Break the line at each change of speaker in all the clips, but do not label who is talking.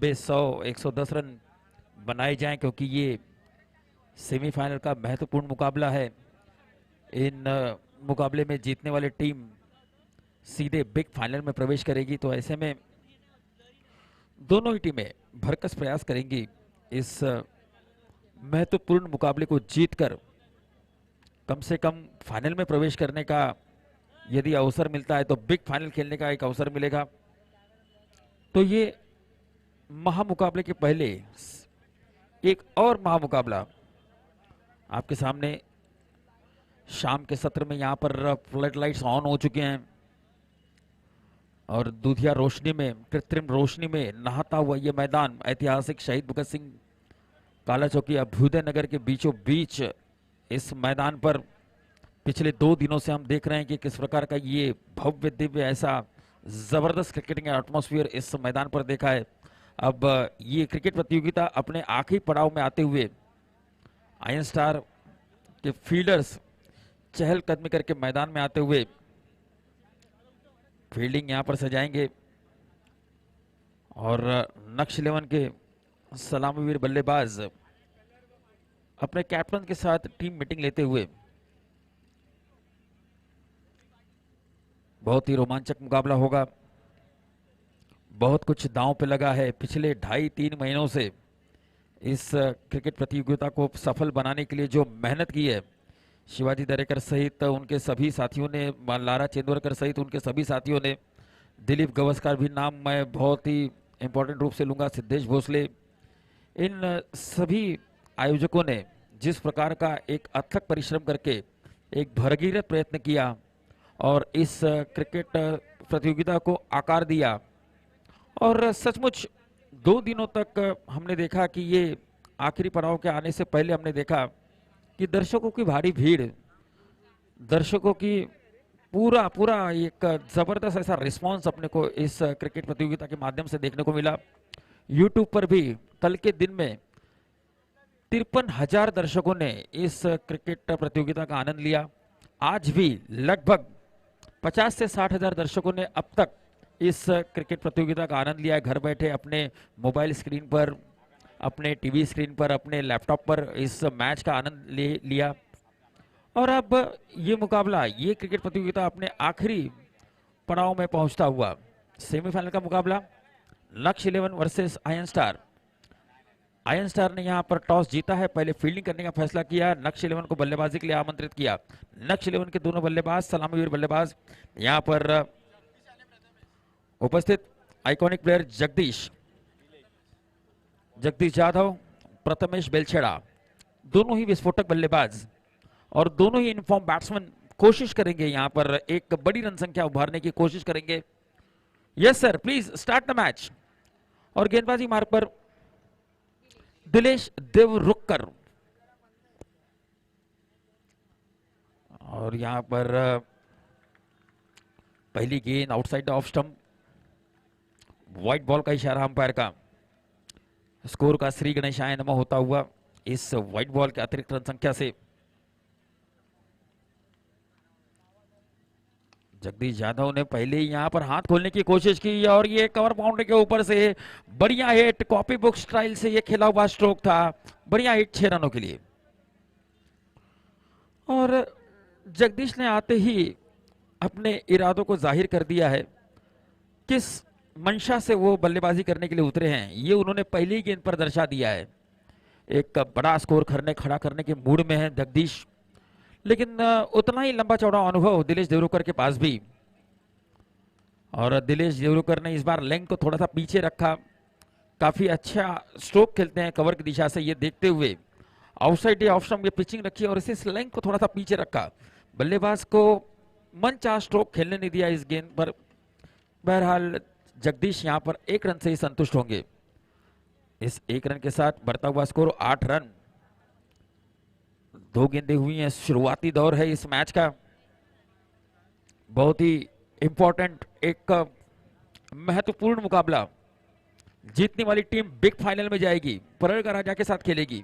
90, 100, 110 run बनाए जाएं, क्योंकि ये सेमीफाइनल का महत्वपूर्ण मुकाबला है। इन मुकाबले में जीतने वाली टीम सीधे बिग फाइनल में प्रवेश करेगी। तो ऐसे में दोनों ही टीमें भरकस प्रयास करेंगी इस महत्वपूर्ण मुकाबले को जीतकर कम से कम फाइनल में प्रवेश करने का यदि अवसर मिलता है तो बिग फाइनल खेलने का एक अवसर मिलेगा। तो ये महामुकाबले के पहले एक और महामुकाबला आपके सामने शाम के सत्र में यहाँ पर फ्लड लाइट्स ऑन हो चुके हैं और दूधिया रोशनी में, कृत्रिम रोशनी में नहाता हुआ ये मैदान ऐतिहासिक शहीद भगत सिंह काला चौकी अभ्युदय नगर के बीचों बीच इस मैदान पर पिछले 2 दिनों से हम देख रहे हैं कि किस प्रकार का ये भव्य दिव्य ऐसा जबरदस्त क्रिकेटिंग एटमॉस्फेयर इस मैदान पर देखा है। अब ये क्रिकेट प्रतियोगिता अपने आखिरी पड़ाव में आते हुए आयरन स्टार के फील्डर्स चहलकदमी करके मैदान में आते हुए फील्डिंग यहां पर सजाएंगे और नक्श 11 के सलामीवीर बल्लेबाज अपने कैप्टन के साथ टीम मीटिंग लेते हुए बहुत ही रोमांचक मुकाबला होगा। बहुत कुछ दांव पे लगा है। पिछले 2.5-3 महीनों से इस क्रिकेट प्रतियोगिता को सफल बनाने के लिए जो मेहनत की है शिवाजी दरेकर सहित उनके सभी साथियों ने, लारा चेंदुरकर सहित उनके सभी साथियों ने, दिलीप गवस्कर भी नाम मैं बहुत ही इंपॉर्टेंट रूप से लूंगा, सिद्धेश भोसले, इन सभी आयोजकों ने जिस प्रकार का एक अथक परिश्रम करके एक भरगीरथ प्रयत्न किया और इस क्रिकेट प्रतियोगिता को आकार दिया। और सचमुच 2 दिनों तक हमने देखा कि ये आखिरी पड़ाव के आने से पहले हमने देखा कि दर्शकों की भारी भीड़, दर्शकों की पूरा एक जबरदस्त ऐसा रिस्पांस अपने को इस क्रिकेट प्रतियोगिता के माध्यम से देखने को मिला। यूट्यूब पर भी कल के दिन में 53,000 दर्शकों ने इस क्रिकेट प्रतियोगिता का आनंद लिया। आज भी लगभग 50 से 60,000 दर्शकों ने अब तक इस क्रिकेट प्रतियोगिता का आनंद लिया है। घर बैठे अपने मोबाइल स्क्रीन पर, अपने टीवी स्क्रीन पर, अपने लैपटॉप पर इस मैच का आनंद लिया। और अब ये मुकाबला, ये क्रिकेट प्रतियोगिता अपने आखिरी पड़ाव में पहुंचता हुआ सेमीफाइनल का मुकाबला नक्श 11 versus iron star. Iron star ने यहां पर टॉस जीता है, पहले फील्डिंग करने का फैसला किया, नक्श 11 को बल्लेबाजी के लिए आमंत्रित किया। नक्श 11 के दोनों बल्लेबाज, सलामीवीर बल्लेबाज यहां पर उपस्थित आइकॉनिक प्लेयर जगदीश यादव, प्रथमेश बेलछेड़ा, दोनों ही विस्फोटक बल्लेबाज और दोनों ही इनफॉर्म बैट्समैन कोशिश करेंगे यहां पर एक बड़ी रन संख्या उभारने की कोशिश करेंगे। Yes sir, please start the match. और गेंदबाजी मार्ग पर दिलेश देवरुखकर, और यहां पर पहली गेंद outside off stump, white ball का इशारा अंपायर का। स्कोर का श्री गणेशाय नमः होता हुआ इस व्हाइट बॉल के अतिरिक्त रन संख्या से जगदीश यादव ने पहले यहां पर हाथ खोलने की कोशिश की और ये कवर बाउंड्री के ऊपर से बढ़िया हिट, कॉपी बुक स्टाइल से ये खेला हुआ स्ट्रोक था, बढ़िया हिट 6 रनों के लिए। और जगदीश ने आते ही अपने इरादों को जाहिर कर दिया है, किस मंशा से वो बल्लेबाजी करने के लिए उतरे हैं ये उन्होंने पहली गेंद पर दर्शा दिया है। एक बड़ा स्कोर खड़ा करने के मूड में है जगदीश, लेकिन उतना ही लंबा चौड़ा अनुभव दिलेश देवरुखकर के पास भी। और दिलेश देवरुखकर ने इस बार लेंथ को थोड़ा सा पीछे रखा, काफी अच्छा स्ट्रोक खेलते हैं कवर की दिशा से, ये देखते हुए आउटसाइड ऑफ स्टंप की पिचिंग रखी और इस लेंथ को थोड़ा सा पीछे रखा, बल्लेबाज को मनचाहा स्ट्रोक खेलने नहीं दिया इस गेंद पर। बहरहाल जगदीश यहां पर 1 रन से ही संतुष्ट होंगे। इस 1 रन के साथ बढ़ता हुआ स्कोर 8 रन। 2 गेंदें हुई हैं, शुरुआती दौर है इस मैच का, बहुत ही इंपॉर्टेंट एक महत्वपूर्ण मुकाबला। जीतने वाली टीम बिग फाइनल में जाएगी, परल का राजा के साथ खेलेगी।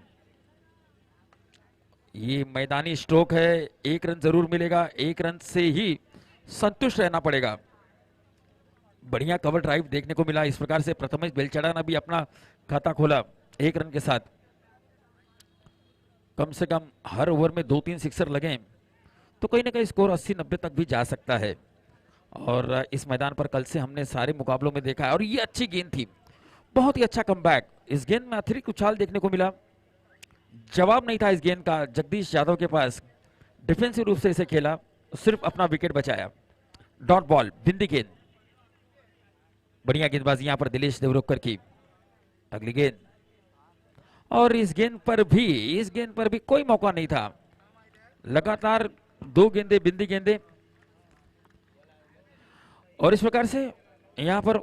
ये मैदानी स्ट्रोक है, 1 रन जरूर मिलेगा, 1 रन से ही संतुष्ट रहना पड़ेगा। बढ़िया कवर ड्राइव देखने को मिला। इस प्रकार से प्रथमेश बेलछड़ा ने भी अपना खाता खोला 1 रन के साथ। कम से कम हर ओवर में 2-3 सिक्सर लगे तो कहीं ना कहीं स्कोर 80-90 तक भी जा सकता है। और इस मैदान पर कल से हमने सारे मुकाबलों में देखा है और ये अच्छी गेंद थी, बहुत ही अच्छा कमबैक। इस गेंद में अतिरिक्त उछाल देखने को मिला, जवाब नहीं था इस गेंद का जगदीश यादव के पास। डिफेंसिव रूप से इसे खेला, सिर्फ अपना विकेट बचाया। डॉट बॉल, बिंदी गेंद, बढ़िया गेंदबाजी यहां पर दिलेश देवरोकर की। अगली गेंद, और इस गेंद पर भी कोई मौका नहीं था। लगातार 2 गेंदे बिंदी गेंदे, और इस प्रकार से यहां पर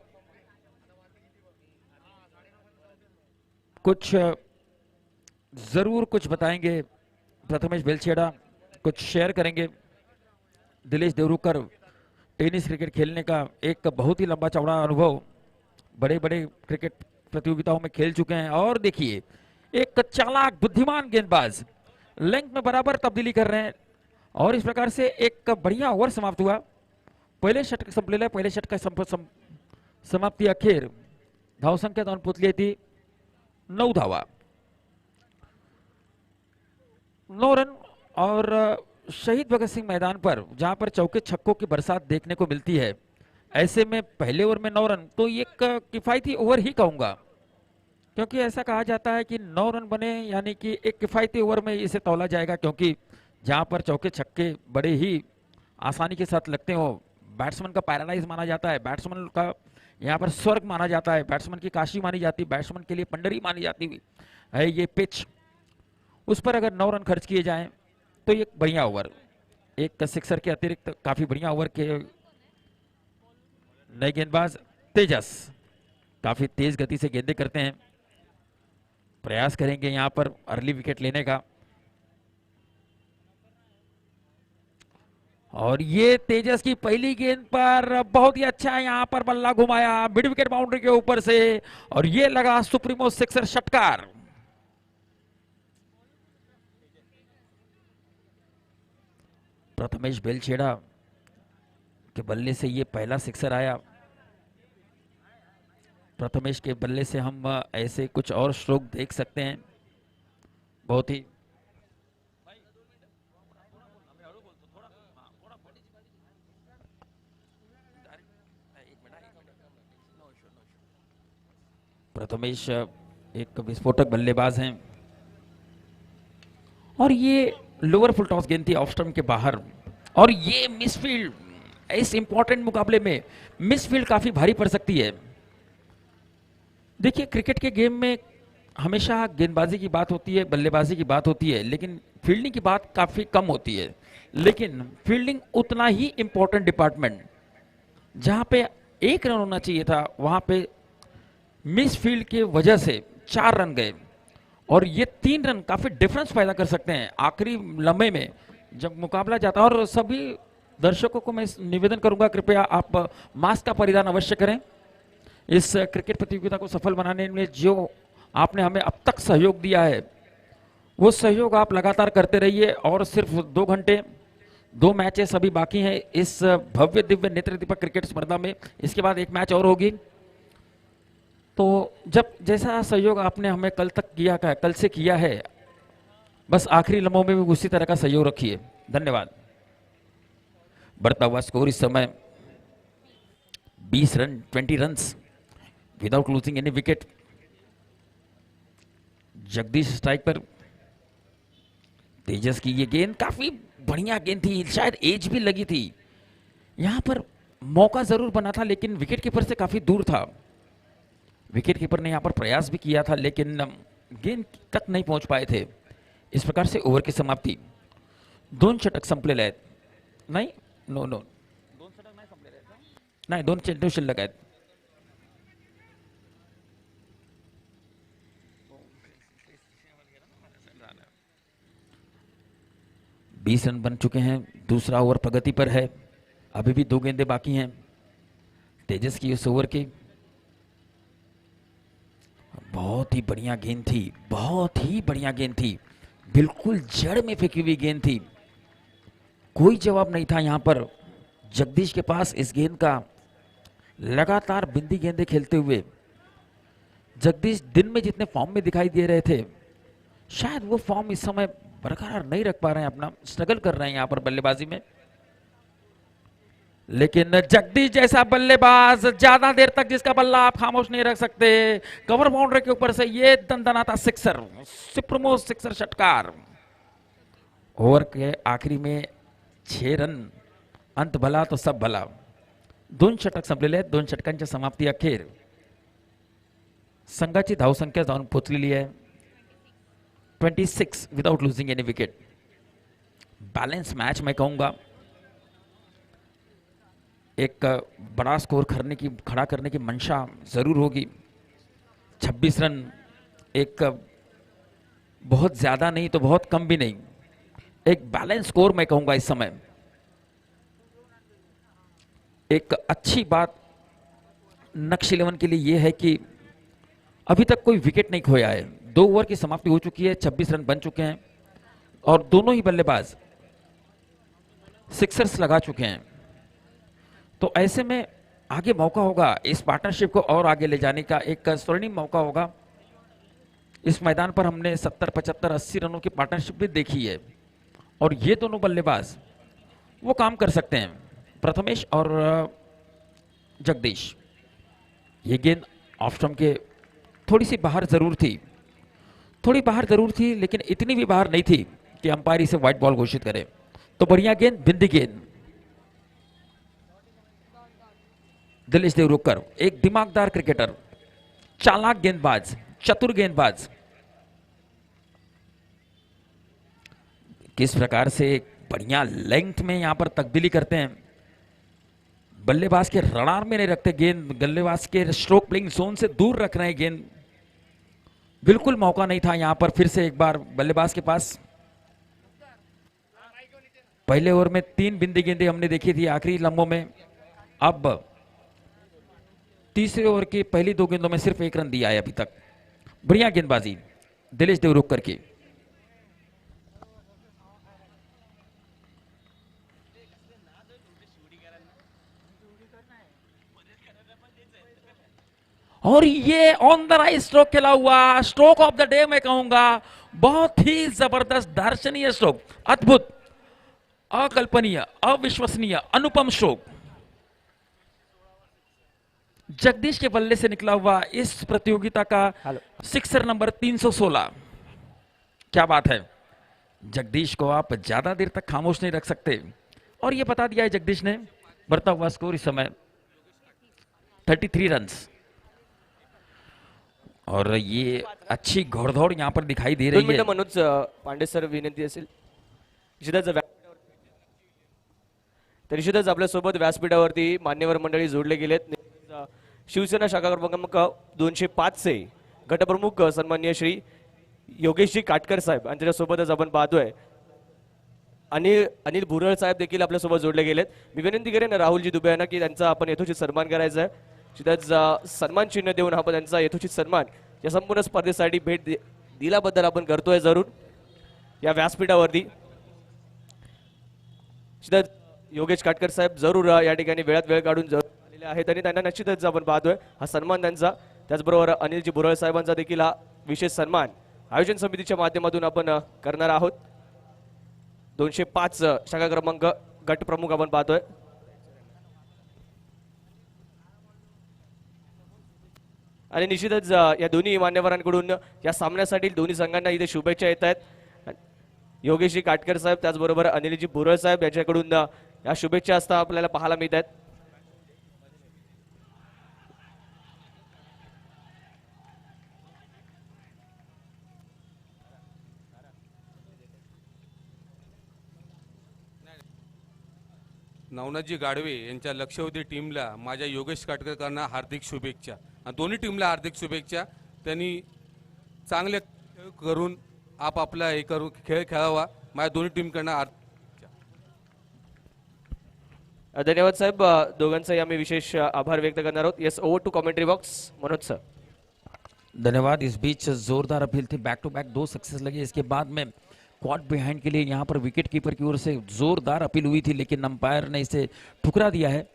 कुछ जरूर कुछ बताएंगे प्रथमेश बेलछेड़ा, कुछ शेयर करेंगे। दिलेश देवरुकर टेनिस क्रिकेट खेलने का एक बहुत ही लंबा चौड़ा अनुभव, बड़े बड़े क्रिकेट प्रतियोगिताओं में खेल चुके हैं। और देखिए एक चालाक बुद्धिमान गेंदबाज लेंथ में बराबर तब्दीली कर रहे हैं, और इस प्रकार से एक बढ़िया ओवर समाप्त हुआ। पहिले षटक संपलेलं आहे, पहिले षटक समाप्ती अखेर धावसंख्या जाऊन पोचली ती 9 धावा, 9 रन। और शहीद भगत सिंह मैदान पर जहां पर चौके छक्कों की बरसात देखने को मिलती है, ऐसे में पहले ओवर में 9 रन तो एक किफायती ओवर ही कहूंगा, क्योंकि ऐसा कहा जाता है कि 9 रन बने यानी कि एक किफायती ओवर में इसे तौला जाएगा, क्योंकि जहां पर चौके छक्के बड़े ही आसानी के साथ लगते हो, बैट्समैन का पैराडाइज माना जाता है, बैट्समैन का यहाँ पर स्वर्ग माना जाता है, बैट्समैन की काशी मानी जाती है, बैट्समैन के लिए पंडरी मानी जाती है ये पिच। उस पर अगर 9 रन खर्च किए जाएं तो एक बढ़िया ओवर, एक सिक्सर के अतिरिक्त काफी बढ़िया ओवर के नए गेंदबाज तेजस काफी तेज गति से गेंदें करते हैं, प्रयास करेंगे यहां पर अर्ली विकेट लेने का। और ये तेजस की पहली गेंद पर बहुत ही अच्छा है, यहां पर बल्ला घुमाया मिड विकेट बाउंड्री के ऊपर से, और ये लगा सुप्रीमो सिक्सर षटकार। प्रथमेश बेलछेड़ा के बल्ले से ये पहला सिक्सर आया। प्रथमेश के बल्ले से हम ऐसे कुछ और स्ट्रोक देख सकते हैं, बहुत ही प्रथमेश एक विस्फोटक बल्लेबाज हैं, और ये लोअर फुल टॉस गेंद थी ऑफ स्टंप के बाहर, और ये मिसफील्ड, इस इंपॉर्टेंट मुकाबले में मिसफील्ड काफी भारी पड़ सकती है। देखिए क्रिकेट के गेम में हमेशा गेंदबाजी की बात होती है, बल्लेबाजी की बात होती है, लेकिन फील्डिंग की बात काफी कम होती है। लेकिन फील्डिंग उतना ही इंपॉर्टेंट डिपार्टमेंट, जहां पे 1 रन होना चाहिए था वहां पे मिस फील्ड की वजह से 4 रन गए, और ये 3 रन काफी डिफरेंस पैदा कर सकते हैं आखिरी लम्हे में जब मुकाबला जाता है। और सभी दर्शकों को मैं निवेदन करूंगा, कृपया आप मास्क का परिधान अवश्य करें। इस क्रिकेट प्रतियोगिता को सफल बनाने में जो आपने हमें अब तक सहयोग दिया है, वो सहयोग आप लगातार करते रहिए। और सिर्फ 2 घंटे 2 मैचेस अभी बाकी हैं इस भव्य दिव्य नेत्र दीपक क्रिकेट स्पर्धा में, इसके बाद 1 मैच और होगी। तो जब जैसा सहयोग आपने हमें कल से किया है, बस आखिरी लम्हों में भी उसी तरह का सहयोग रखिए। धन्यवाद। बढ़ता हुआ स्कोर इस समय 20 run, 20 runs without losing any wicket. Jagdish strike पर, तेजस की ये गेंद काफी बढ़िया गेंद थी, शायद एज भी लगी थी, यहां पर मौका जरूर बना था लेकिन विकेट कीपर से काफी दूर था। विकेट कीपर ने यहां पर प्रयास भी किया था लेकिन गेंद तक नहीं पहुंच पाए थे। इस प्रकार से ओवर की समाप्ति। 2 षटक संपलेले आहेत, नाही नो 2 षटक नाही संपलेले आहेत, नाही 2 चेंडू शिल्लक आहेत। बीस रन बन चुके हैं, दूसरा ओवर प्रगति पर है, अभी भी 2 गेंदें बाकी हैं तेजस की इस ओवर की। बहुत ही बढ़िया गेंद थी, बहुत ही बढ़िया गेंद थी, बिल्कुल जड़ में फेंकी हुई गेंद थी, कोई जवाब नहीं था यहां पर जगदीश के पास इस गेंद का। लगातार बिंदी गेंदे खेलते हुए जगदीश दिन में जितने फॉर्म में दिखाई दे रहे थे, शायद वो फॉर्म इस समय बरकरार नहीं रख पा रहे हैं, अपना स्ट्रगल कर रहे हैं यहां पर बल्लेबाजी में। लेकिन जगदीश जैसा बल्लेबाज ज्यादा देर तक जिसका बल्ला आप खामोश नहीं रख सकते, कवर बाउंड्री के ऊपर से ये दंदनाता सिक्सर, सुप्रीमो सिक्सर षटकार। ओवर के आखिरी में 6 रन, अंत भला तो सब भला। 2 षटक संपलेले आहेत, 2 षटकांच्या समाप्ती अखेर संघाची धावसंख्या जाऊन पोहोचलेली आहे 26 without losing any wicket. Balance match मैं कहूंगा, एक बड़ा स्कोर खड़ा करने की मंशा जरूर होगी। 26 रन एक बहुत ज्यादा नहीं तो बहुत कम भी नहीं, एक बैलेंस स्कोर मैं कहूंगा इस समय। एक अच्छी बात नक्श 11 के लिए यह है कि अभी तक कोई विकेट नहीं खोया है। 2 ओवर की समाप्ति हो चुकी है, 26 रन बन चुके हैं और दोनों ही बल्लेबाज सिक्सर्स लगा चुके हैं। तो ऐसे में आगे मौका होगा इस पार्टनरशिप को और आगे ले जाने का, एक स्वर्णिम मौका होगा। इस मैदान पर हमने 70, 75, 80 रनों की पार्टनरशिप भी देखी है और ये दोनों बल्लेबाज वो काम कर सकते हैं, प्रथमेश और जगदीश। ये गेंद ऑफ स्टंप के थोड़ी सी बाहर जरूर थी, थोड़ी बाहर जरूर थी, लेकिन इतनी भी बाहर नहीं थी कि अंपायर इसे व्हाइट बॉल घोषित करे। तो बढ़िया गेंद, बिंदी गेंद। दिलेश देवरुखकर एक दिमागदार क्रिकेटर, चालाक गेंदबाज, चतुर गेंदबाज। किस प्रकार से बढ़िया लेंथ में यहां पर तब्दीली करते हैं, बल्लेबाज के रडार में नहीं रखते गेंद, बल्लेबाज के स्ट्रोक प्लेइंग जोन से दूर रख रहे हैं गेंद। बिल्कुल मौका नहीं था यहां पर फिर से एक बार बल्लेबाज के पास। पहले ओवर में 3 बिंदी गेंदें हमने देखी थी आखिरी लम्हों में, अब तीसरे ओवर की पहली 2 गेंदों में सिर्फ 1 रन दिया है अभी तक। बढ़िया गेंदबाजी दिलेश देवरुखकर की। और ये ऑन द राइट स्ट्रोक खेला हुआ, स्ट्रोक ऑफ द डे मैं कहूंगा, बहुत ही जबरदस्त दर्शनीय स्ट्रोक, अद्भुत, अकल्पनीय, अविश्वसनीय, अनुपम स्ट्रोक जगदीश के बल्ले से निकला हुआ इस प्रतियोगिता का सिक्सर नंबर 316। क्या बात है, जगदीश को आप ज्यादा देर तक खामोश नहीं रख सकते और ये बता दिया है जगदीश ने। बढ़ता हुआ स्कोर इस समय 33 रन्स और ये अच्छी घोड़दौड़ यहां पर दिखाई दे रही है।
मनोज पांडे सर विनंती असेल, निश्चितच आपल्या सोबत व्यासपीठावरती मान्यवर मंडळी जोडले गेलेत। शिवसेना शाखा क्रमांक 205 चे गटप्रमुख सन्माननीय श्री योगेशजी काटकर साहेब यांच्या सोबतच आपण पाहतोय। अनिल भुरळ साहेब देखील आपल्या सोबत जोडले गेलेत। मी विनंती करेन राहुलजी दुबे यांना की त्यांचा आपण यथोचित सन्मान करायचा आहे। तिथंच सन्मान चिन्ह देऊन आपण त्यांचा यथोचित सन्मान या संपूर्ण स्पर्धेसाठी भेट दिल्याबद्दल आपण करतोय जरूर या व्यासपीठावरती। तिथं योगेश काटकर साहेब जरूर या ठिकाणी वेळात वेळ काढून जरूर आलेले आहेत आणि त्यांना निश्चितच आपण पाहतोय हा सन्मान त्यांचा। त्याचबरोबर अनिलजी भुरळ साहेबांचा देखील हा विशेष सन्मान आयोजन समितीच्या माध्यमातून आपण करणार आहोत। 205 शाखा क्रमांक गट प्रमुख आपण पाहतोय। आणि निश्चितच या दोन्ही मान्यवरांकडून या सामन्यासाठी दोन्ही संघांना इथे शुभेच्छा येत आहेत। योगेशजी काटकर साहेब त्याचबरोबर अनिलजी भुरळ साहेब यांच्याकडून या शुभेच्छा असता आपल्याला पाहायला मिळत आहेत।
नवनाथजी गाडवे यांच्या लक्षवेधी टीमला माझ्या योगेश काटकरकरांना हार्दिक शुभेच्छा। दोन्ही टीमला हार्दिक शुभेच्छा। त्यांनी चांगले करून आपला हे करून खेळ खेळावा, माझ्या दोन्ही टीमकडनं
धन्यवाद साहेब। दोघांचाही आम्ही विशेष आभार व्यक्त करणार आहोत। Yes, over to commentary box Manoj sir.
धन्यवाद। इस बीच जोरदार अपील थी, बैक टू बैक 2 सक्सेस लगे। इसके बाद में क्वाड बिहाइंड के लिए यहां पर विकेट कीपर की ओर से जोरदार अपील हुई थी, लेकिन अंपायर ने इसे ठुकरा दिया है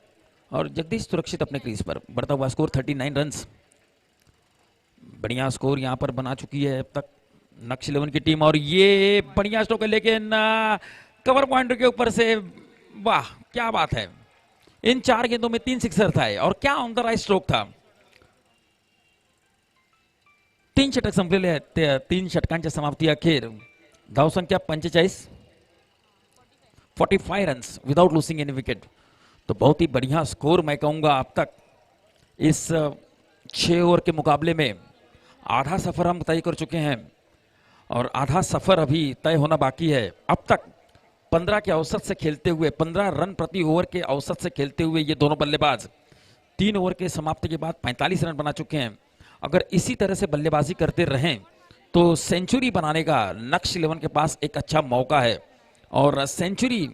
और जगदीश सुरक्षित अपने क्रीज पर, बढ़ता हुआ स्कोर 39 रन्स। बढ़िया स्कोर यहाँ पर बना चुकी है अब तक नक्श 11 की टीम, और ये बढ़िया स्ट्रोक है लेकिन कवर पॉइंट के ऊपर से, वाह क्या बात है। इन 4 गेंदों में 3 सिक्सर था और क्या ऑन द राइट स्ट्रोक था। 3 षटक संपलेले आहेत, 3 षटकांच्या समाप्ती अखेर धावसंख्या 45 runs without losing any wicket. तो बहुत ही बढ़िया स्कोर मैं कहूंगा अब तक इस 6 ओवर के मुकाबले में। आधा सफर हम तय कर चुके हैं और आधा सफर अभी तय होना बाकी है। अब तक 15 के औसत से खेलते हुए, 15 रन प्रति ओवर के औसत से खेलते हुए ये दोनों बल्लेबाज 3 ओवर के समाप्ति के बाद 45 रन बना चुके हैं। अगर इसी तरह से बल्लेबाजी करते रहें तो सेंचुरी बनाने का नक्श 11 के पास एक अच्छा मौका है, और सेंचुरी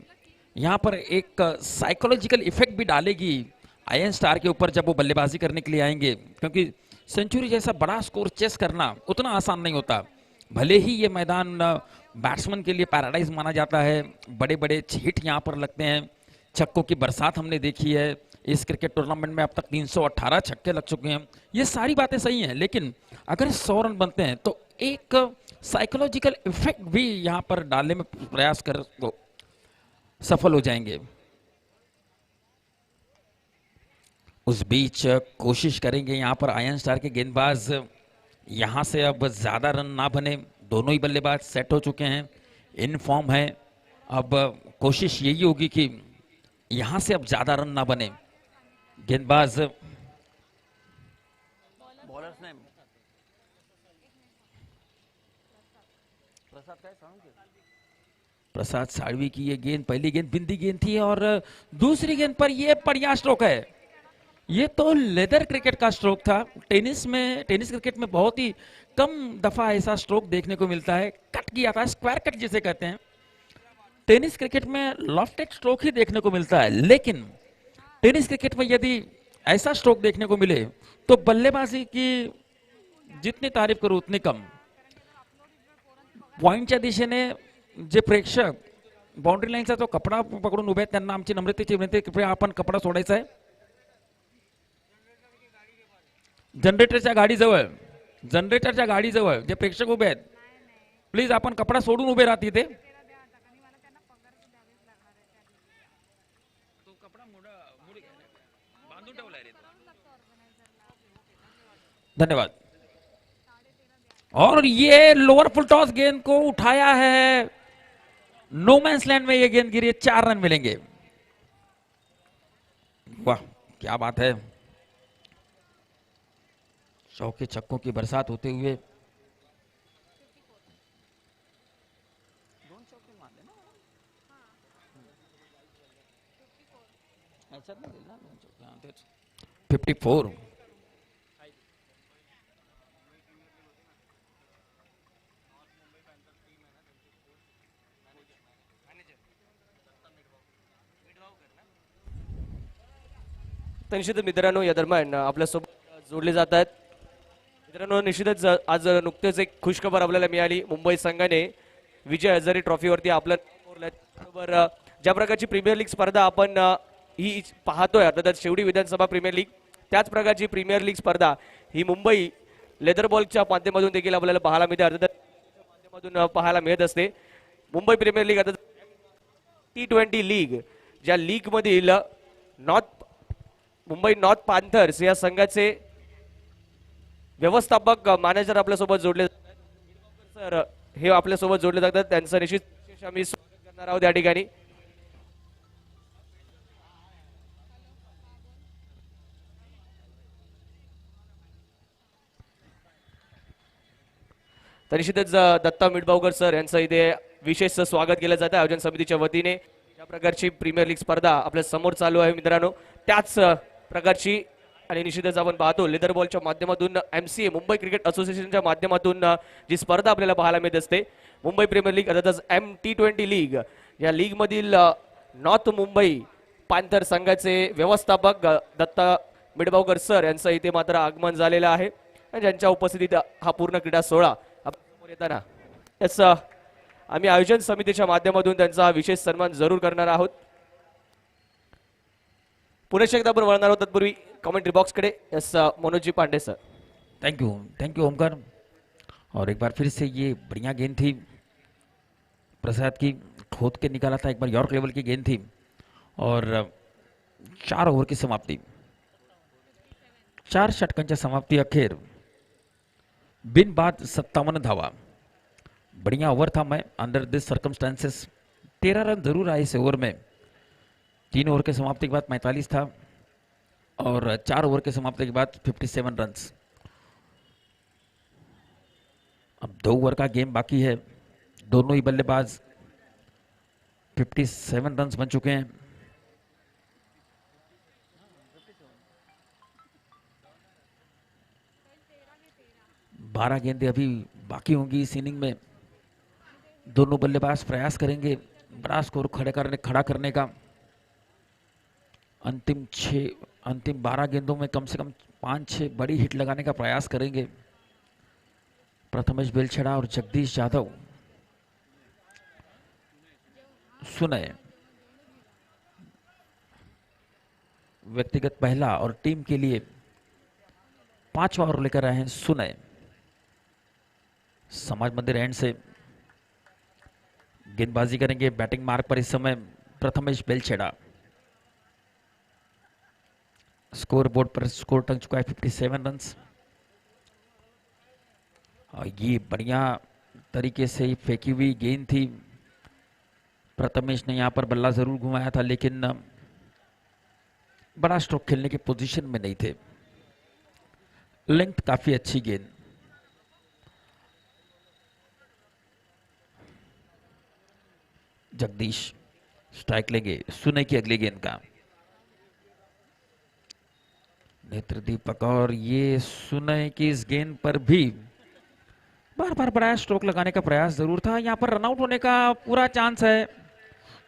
यहाँ पर एक साइकोलॉजिकल इफेक्ट भी डालेगी आयन स्टार के ऊपर जब वो बल्लेबाजी करने के लिए आएंगे, क्योंकि सेंचुरी जैसा बड़ा स्कोर चेस करना उतना आसान नहीं होता। भले ही ये मैदान बैट्समैन के लिए पैराडाइज माना जाता है, बड़े बड़े हिट यहाँ पर लगते हैं, छक्कों की बरसात हमने देखी है इस क्रिकेट टूर्नामेंट में, अब तक 318 छक्के लग चुके हैं। ये सारी बातें सही हैं, लेकिन अगर 100 रन बनते हैं तो एक साइकोलॉजिकल इफेक्ट भी यहाँ पर डालने में प्रयास कर वो सफल हो जाएंगे। उस बीच कोशिश करेंगे यहाँ पर आयन स्टार के गेंदबाज यहाँ से अब ज्यादा रन ना बने। दोनों ही बल्लेबाज सेट हो चुके हैं, इन फॉर्म है। अब कोशिश यही होगी कि यहाँ से अब ज्यादा रन ना बने। गेंदबाज बॉलर्स ने प्रसाद साळवी की ये गेंद, पहली गेंद बिंदी गेंद थी और दूसरी गेंद पर ये बढ़िया स्ट्रोक है। ये तो लेदर क्रिकेट का स्ट्रोक था। टेनिस क्रिकेट में बहुत ही कम दफा ऐसा स्ट्रोक देखने को मिलता है। कट किया था, स्क्वायर कट जिसे कहते हैं। टेनिस क्रिकेट में लॉफ्टेड स्ट्रोक ही देखने को मिलता है, लेकिन टेनिस क्रिकेट में यदि ऐसा स्ट्रोक देखने को मिले तो बल्लेबाजी की जितनी तारीफ करू उतनी कम। पॉइंटच्या दिशेने जे प्रेक्षक बाउंड्री लाईनचा जो कपडा पकडून उभे आहेत त्यांना आमची नम्रतेची विनंती, कृपया आपण कपडा सोडायचा आहे। जनरेटरच्या गाडीजवळ जे प्रेक्षक उभे आहेत, प्लीज आपण कपडा सोडून उभे राहा तिथे। धन्यवाद। और ये लोअर फुल टॉस गेंद को उठाया है, नो मैंस लैंड में ये गेंद गिरी है, 4 रन मिलेंगे। वाह क्या बात है, चौके छक्कों की बरसात होते हुए। दोन चौके मारले ना, 54।
तर निश्चितच मित्रांनो या दरम्यान आपल्यासोबत जोडले जात आहेत। मित्रांनो निश्चितच आज नुकतेच एक खुशखबर आपल्याला मिळाली। मुंबई संघाने विजय हजारे ट्रॉफीवरती आपल्या बरोबर ज्या प्रकारची प्रीमियर लीग स्पर्धा आपण ही पाहतोय, अर्थात शेवटी विधानसभा प्रीमियर लीग, त्याच प्रकारची प्रीमियर लीग स्पर्धा ही मुंबई लेदर बॉलच्या माध्यमातून देखील आपल्याला पाहायला मिळते, अर्थात माध्यमातून पाहायला मिळत असते। मुंबई प्रीमियर लीग अर्थात T20 लीग, ज्या लीग मधील मुंबई नॉर्थ पॅन्थर्स या संघाचे व्यवस्थापक मॅनेजर आपल्यासोबत जोडले सर, हे आपल्यासोबत जोडले जातात, त्यांचं निश्चित आम्ही स्वागत करणार आहोत या ठिकाणी। तर निश्चितच दत्ता मिडबावकर सर यांचं इथे विशेष स्वागत केलं जातं आयोजन समितीच्या वतीने। ज्या प्रकारची प्रीमियर लीग स्पर्धा आपल्या समोर चालू आहे मित्रांनो, त्याच प्रकारची आणि निश्चितच आपण पाहतो लेदर बॉलच्या माध्यमातून MCA मुंबई क्रिकेट असोसिएशनच्या माध्यमातून जी स्पर्धा आपल्याला पाहायला मिळत असते, मुंबई प्रीमियर लीग अर्थातच T20 लीग, या लीग मधील नॉर्थ मुंबई पॅन्थर संघाचे व्यवस्थापक दत्ता मिडबावकर सर यांचं इथे मात्र आगमन झालेलं आहे आणि ज्यांच्या उपस्थितीत हा पूर्ण क्रीडा सोहळा समोर येताना याच आम्ही आयोजन समितीच्या माध्यमातून त्यांचा विशेष सन्मान जरूर करणार आहोत। पुन्हा एकदा आपण वळणार आहोत तत्पूर्वी कमेंट्री बॉक्सकडे. यस मनोजी Pandey sir.
Thank you Omkar. और एक बार फिर से ये बढ़िया गेंद थी प्रसाद की, खोद के निकाला था, एक बार यॉर्क लेवल की गेंद थी. और 4 ओव्हर की समाप्ती, 4 षटकांच्या समाप्ती अखेर बिनबाद 57 धावा. बढ़िया ओवर था. मैं अंडर दिस सर्कमस्टांसेस 13 रन जरूर आए इस ओवर में. 3 ओवर के समाप्ति के बाद 45 था और 4 ओवर के समाप्ति के बाद 57 रन्स. अब 2 ओवर का गेम बाकी है. दोनों ही बल्लेबाज 57 रन्स बन चुके हैं. बारह गेंदें अभी बाकी होंगी इस इनिंग में. दोनों बल्लेबाज प्रयास करेंगे बड़ा स्कोर खड़ा करने का. अंतिम 12 गेंदों में कम से कम 5-6 बड़ी हिट लगाने का प्रयास करेंगे प्रथमेश बेलछड़ा और जगदीश यादव. सुने व्यक्तिगत पहला और टीम के लिए 5वां ओवर लेकर आए हैं. सुने समाज मंदिर एंड से गेंदबाजी करेंगे. बैटिंग मार्क पर इस समय प्रथमेश बेलछड़ा. स्कोर बोर्ड पर स्कोर टंग चुका है 57 रन्स. और ये बढ़िया तरीके से फेंकी हुई गेंद थी. प्रथमेश ने यहां पर बल्ला जरूर घुमाया था लेकिन बड़ा स्ट्रोक खेलने की पोजीशन में नहीं थे. लेंथ काफी अच्छी गेंद. जगदीश स्ट्राइक लेंगे सुने की अगली गेंद का. नेत्र दीपक और ये सुने की इस गेंद पर भी बार बार बड़ा स्ट्रोक लगाने का प्रयास जरूर था. यहां पर रनआउट होने का पूरा चांस है.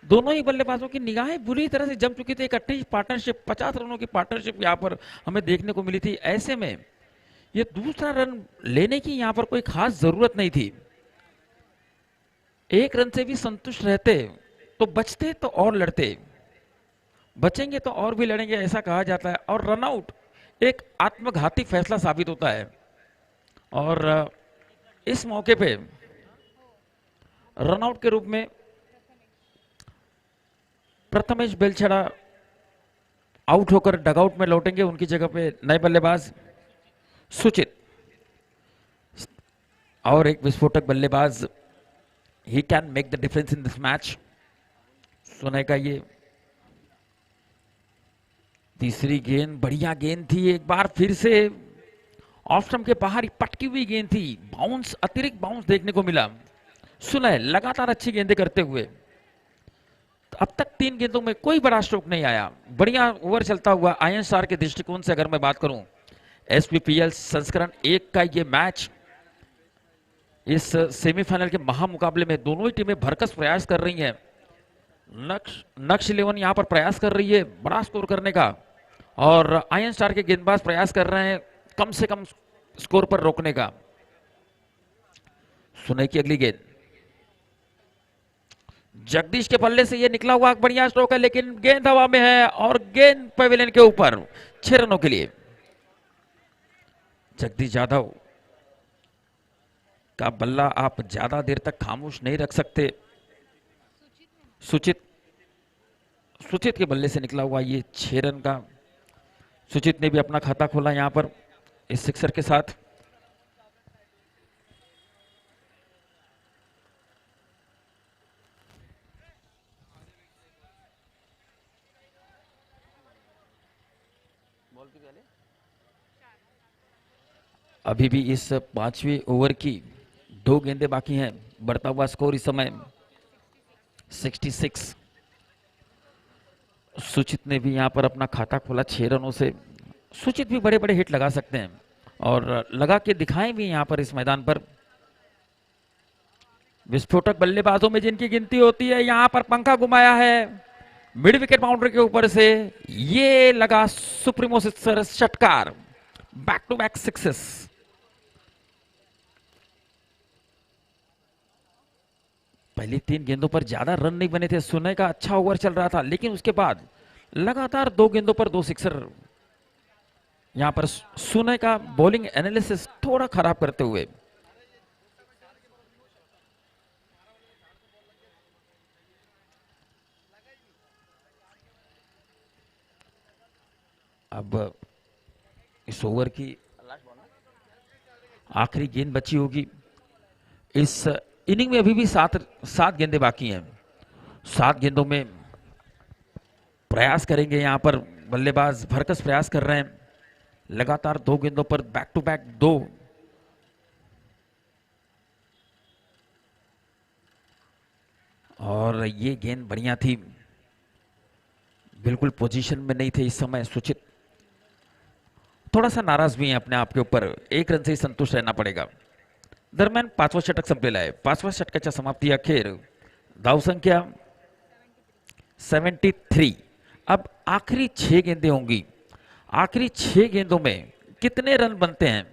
दोनों ही बल्लेबाजों की निगाहें बुरी तरह से जम चुकी थी. एक अच्छी पार्टनरशिप 50 रनों की पार्टनरशिप यहां पर हमें देखने को मिली थी. ऐसे में ये दूसरा रन लेने की यहां पर कोई खास जरूरत नहीं थी. 1 रन से भी संतुष्ट रहते तो बचते तो और लड़ते. बचेंगे तो और भी लड़ेंगे ऐसा कहा जाता है. और रनआउट एक आत्मघाती फैसला साबित होता है. और इस मौके पे रनआउट के रूप में प्रथमेश बेलछड़ा आउट होकर डगआउट में लौटेंगे. उनकी जगह पे नए बल्लेबाज सुचित और एक विस्फोटक बल्लेबाज. He can make the difference in this match. सुने का ये तीसरी गेंद बढ़िया गेंद थी. एक बार फिर से ऑफ स्टंप के बाहर ही पटकी हुई गेंद थी. बाउंस, अतिरिक्त बाउंस देखने को मिला. सुने लगातार अच्छी गेंदें करते हुए अब तक 3 गेंदों में कोई बड़ा स्ट्रोक नहीं आया. बढ़िया ओवर चलता हुआ आयन स्टार के दृष्टिकोण से अगर मैं बात करूं एसपीपीएल संस्करण 1 का ये मैच, इस सेमीफाइनल के महामुकाबले में दोनों ही टीमें भरकस प्रयास कर रही हैं. नक्श 11 यहां पर प्रयास कर रही है बड़ा स्कोर करने का और आयन स्टार के गेंदबाज प्रयास कर रहे हैं कम से कम स्कोर पर रोकने का. सुने की अगली गेंद जगदीश के पल्ले से ये निकला हुआ बढ़िया स्ट्रोक है लेकिन गेंद हवा में है और गेंद पवेलियन के ऊपर 6 रनों के लिए. जगदीश यादव का बल्ला आप ज्यादा देर तक खामोश नहीं रख सकते. सुचित के बल्ले से निकला हुआ ये 6 रन का. सुचित ने भी अपना खाता खोला यहां पर इस सिक्सर के साथ. अभी भी इस 5वें ओवर की 2 गेंदें बाकी हैं. बढ़ता हुआ स्कोर इस समय 66. सुचित ने भी यहां पर अपना खाता खोला 6 रनों से. सुचित भी बड़े बड़े हिट लगा सकते हैं और लगा के दिखाएं भी यहां पर इस मैदान पर. विस्फोटक बल्लेबाजों में जिनकी गिनती होती है यहां पर पंखा घुमाया है मिड विकेट बाउंड्री के ऊपर से. ये लगा सुप्रीमो सिक्सर षटकार. Back to back sixes. पहली 3 गेंदों पर ज्यादा रन नहीं बने थे. सुने का अच्छा ओवर चल रहा था लेकिन उसके बाद लगातार 2 गेंदों पर 2 सिक्सर। यहां पर सुने का बॉलिंग एनालिसिस थोड़ा खराब करते हुए अब इस ओवर की आखिरी गेंद बची होगी। इस इनिंग में अभी भी 7 गेंदें बाकी हैं। 7 गेंदों में प्रयास करेंगे, यहां पर बल्लेबाज भरकस प्रयास कर रहे हैं। लगातार 2 गेंदों पर बैक टू बैक 2। और ये गेंद बढ़िया थी, बिल्कुल पोजीशन में नहीं थे इस समय सुचित। थोड़ा सा नाराज भी है अपने आप के ऊपर, 1 रन से ही संतुष्ट रहना पडेगा। दरम्यान 5वां षटक संपलेलं आहे। 5व्या षटकाच्या समाप्ती अखेर धावसंख्या 73। अब आखिरी 6 गेंदें होंगी। आखिरी 6 गेंदों में कितने रन बनते हैं?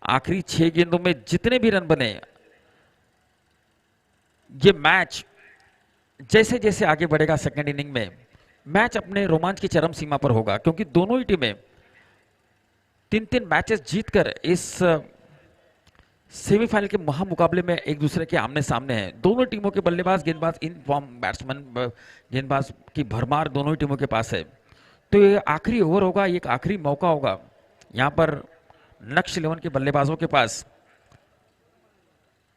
आखिरी 6 गेंदों में जितने भी रन बने, ये मैच जैसे जैसे आगे बढ़ेगा सेकेंड इनिंग में, मैच अपने रोमांच की चरम सीमा पर होगा, क्योंकि दोनों ही टीमें 3-3 मैचेस जीतकर इस सेमीफाइनल के महामुकाबले में एक दूसरे के आमने सामने हैं। दोनों टीमों के बल्लेबाज, गेंदबाज, इन फॉर्म बैट्समैन, गेंदबाज की भरमार दोनों ही टीमों के पास है। तो ये आखिरी ओवर होगा, ये एक आखिरी मौका होगा। यहां पर नक्श 11 के बल्लेबाजों के पास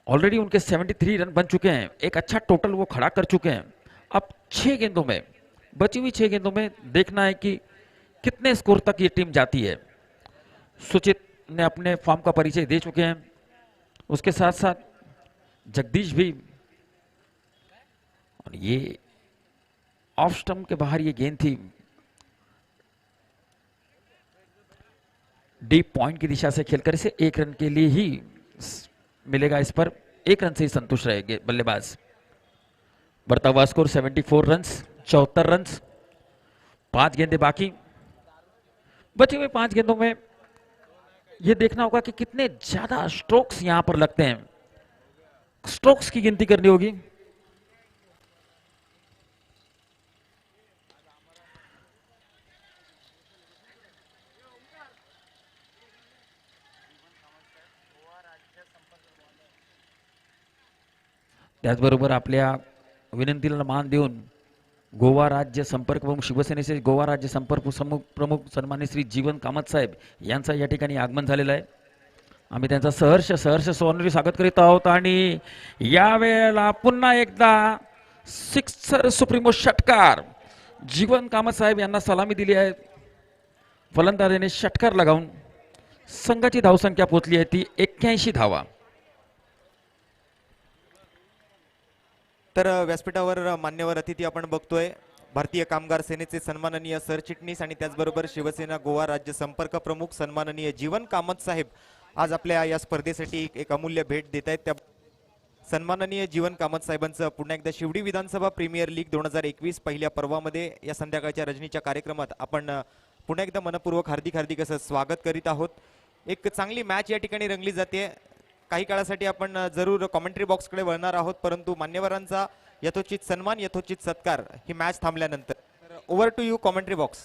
ऑलरेडी उनके 73 रन बन चुके हैं, एक अच्छा टोटल वो खड़ा कर चुके हैं। अब 6 गेंदों में, बची हुई 6 गेंदों में देखना है कि कितने स्कोर तक ये टीम जाती है। सुचित ने अपने फॉर्म का परिचय दे चुके हैं, उसके साथ साथ जगदीश भी। और ये ऑफ स्टंप के बाहर ये गेंद थी, डीप पॉइंट की दिशा से खेलकर इसे 1 रन के लिए ही मिलेगा। इस पर 1 रन से ही संतुष्ट रहेंगे बल्लेबाज। बढ़ता हुआ स्कोर 74 रन, 74 रन। 5 गेंदें बाकी। बचे हुए 5 गेंदों में यह देखना होगा कि कितने ज्यादा स्ट्रोक्स यहां पर लगते हैं। स्ट्रोक्स की गिनती करनी होगी। त्याचबरोबर आपल्या विनंतीला मान देऊन गोवा राज्य संपर्क प्रमुख, शिवसेनेचे गोवा राज्य संपर्क प्रमुख सन्माननीय श्री जीवन कामत साहेब यांचा या ठिकाणी आगमन झालेलं आहे। आम्ही त्यांचा सहर्ष सोनरी स्वागत करीत आहोत। आणि यावेळेला पुन्हा एकदा सिक्सर सुप्रीमो षटकार जीवन कामत साहेब यांना सलामी दिली आहे। फलंदाजाने षटकार लगावून संघाची धावसंख्या पोहोचली आहे ती 81 धावा।
तर व्यासपीठावर मान्यवर अतिथी आपण बघतोय, भारतीय कामगार सेनेचे सन्माननीय सरचिटणीस आणि त्याचबरोबर शिवसेना गोवा राज्य संपर्क प्रमुख सन्माननीय जीवन कामत साहेब आज आपल्या या स्पर्धेसाठी एक अमूल्य भेट देत आहेत। त्या सन्माननीय जीवन कामत साहेबांचं पुन्हा एकदा शिवडी विधानसभा प्रीमियर लीग 2021 पहिल्या पर्वामध्ये या संध्याकाळच्या रजनीच्या कार्यक्रमात आपण पुन्हा एकदा मनपूर्वक हार्दिक असं स्वागत करीत आहोत। एक चांगली मॅच या ठिकाणी रंगली जाते। काही काळासाठी आपण जरूर कमेंट्री बॉक्सकडे वळणार आहोत, परंतु मान्यवरांचा यथोचित सन्मान, यथोचित सत्कार ही मॅच थांबल्यानंतर। Over to you commentary box.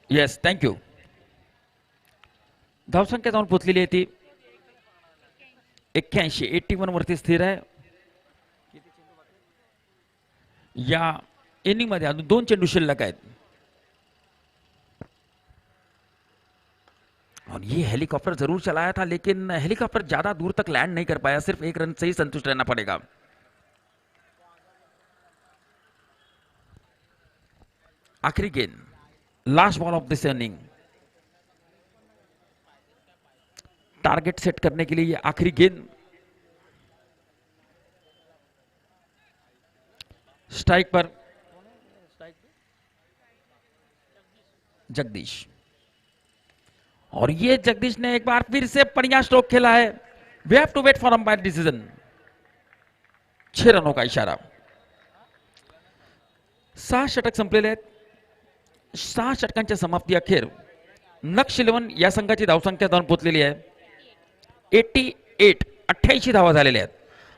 Yes, thank you. धावसंख्या जाऊन पोहोचलेली आहे ती 81 वरती स्थिर आहे। या इनिंग मध्ये अजून 2 चेंडू शिल्लक आहेत। और ये हेलीकॉप्टर जरूर चलाया था, लेकिन हेलीकॉप्टर ज्यादा दूर तक लैंड नहीं कर पाया, सिर्फ 1 रन से ही संतुष्ट रहना पड़ेगा। आखिरी गेंद, last ball of this inning. Target set करने के लिए ये आखिरी गेंद। स्ट्राइक पर जगदीश, और ये जगदीश ने एक बार फिर से बढ़िया स्ट्रोक खेला है। We have to wait for umpire decision. 6 रनों का इशारा। 6 षटक संपलेले आहेत। 6 षटकांच्या समाप्ती अखेर नक्ष 11 या संघाची धावसंख्या जाऊन पोहोचलेली आहे 88 धावा झालेल्या आहेत।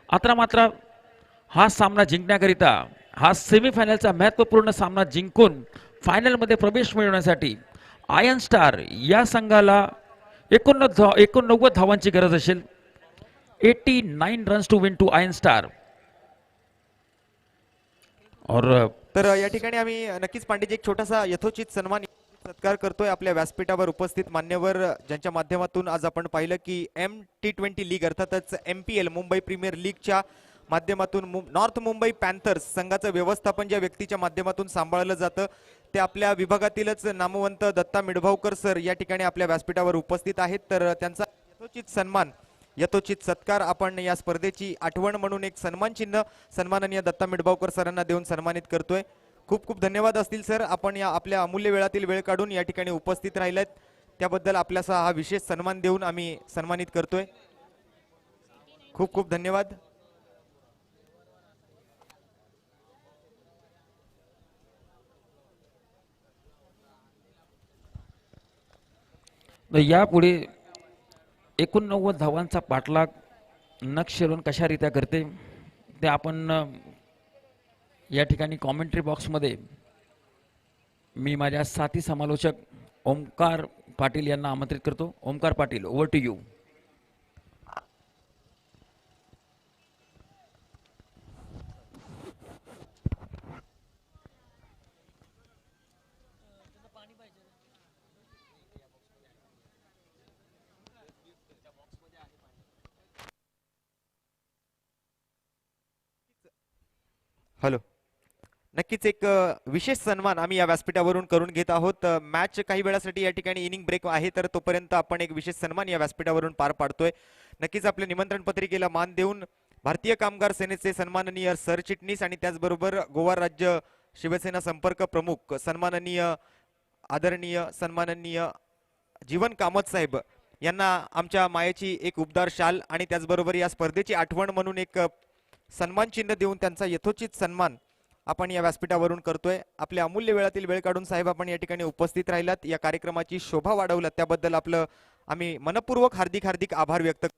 आता मात्र हा सामना जिंकण्याकरिता, हा सेमीफायनलचा महत्त्वपूर्ण सामना जिंकून फायनलमध्ये प्रवेश मिळवण्यासाठी आयर्न स्टार या संघाला 89 धावांची गरज असेल. 89 runs to win to Iron Star. और
तर या ठिकाणी आम्ही नक्कीच पांडेजी एक छोटासा यथोचित सत्कार करतोय आपल्या व्यासपीठावर उपस्थित मान्यवर ज्यांच्या माध्यमातून आज आपण पाहिलं की MT20 लीग अर्थातच MPL मुंबई प्रीमियर लीगच्या माध्यमातून नॉर्थ मुंबई पॅन्थर्स संघाचं व्यवस्थापन ज्या व्यक्तीच्या माध्यमातून सांभाळलं जातं ते आपल्या विभागातीलच नामवंत दत्ता मिडभावकर सर या ठिकाणी आपल्या व्यासपीठावर उपस्थित आहेत. तर त्यांचा यथोचित सत्कार आपण या स्पर्धेची आठवण म्हणून एक सन्मान चिन्ह सन्माननीय दत्ता मिडभावकर सरांना देऊन सन्मानित करतोय. खूप खूप धन्यवाद असतील सर, आपण या आपल्या अमूल्य वेळातील वेळ काढून या ठिकाणी उपस्थित राहिलात त्याबद्दल आपल्याचा हा विशेष सन्मान देऊन आम्ही सन्मानित करतोय. खूप खूप धन्यवाद.
यापुढे 89 धावांचा पाठलाग नक्षरून कशारित्या करते ते आपण या ठिकाणी कॉमेंट्री बॉक्समध्ये मी माझ्या साथी समालोचक ओमकार पाटील यांना आमंत्रित करतो. Omkar Patil, over to you.
Hello, नक्कीच एक विशेष सन्मान आम्ही या व्यासपीठावरून करून घेत आहोत. मॅच काही वेळासाठी या ठिकाणी इनिंग ब्रेक आहे, तर तोपर्यंत आपण एक विशेष सन्मान या व्यासपीठावरून पार पाडतोय. नक्कीच आपल्या निमंत्रण पत्रिकेला मान देऊन भारतीय कामगार सेनेचे सन्माननीय सरचिटणीस आणि त्याचबरोबर गोवा राज्य शिवसेना संपर्क प्रमुख सन्माननीय आदरणीय सन्माननीय जीवन कामत साहेब यांना आमच्या मायेची एक उबदार शाल आणि त्याचबरोबर या स्पर्धेची आठवण म्हणून एक सन्मान चिन्ह देऊन त्यांचा यथोचित सन्मान आपण या व्यासपीठावरून करतोय. आपल्या अमूल्य वेळातील वेळ काढून साहेब आपण या ठिकाणी उपस्थित राहिलात, या कार्यक्रमाची शोभा वाढवलात त्याबद्दल आपलं आम्ही मनपूर्वक हार्दिक आभार व्यक्त करतोय.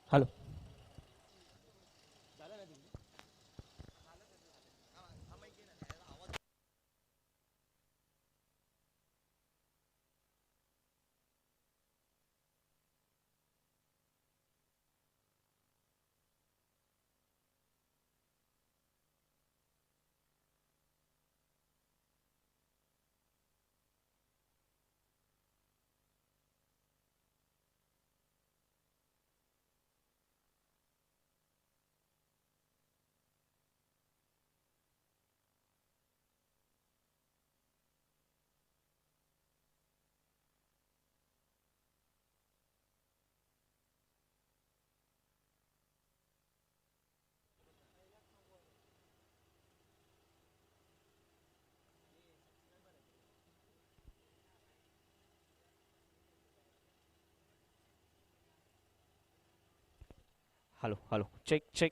Hello, hello, hello, check check.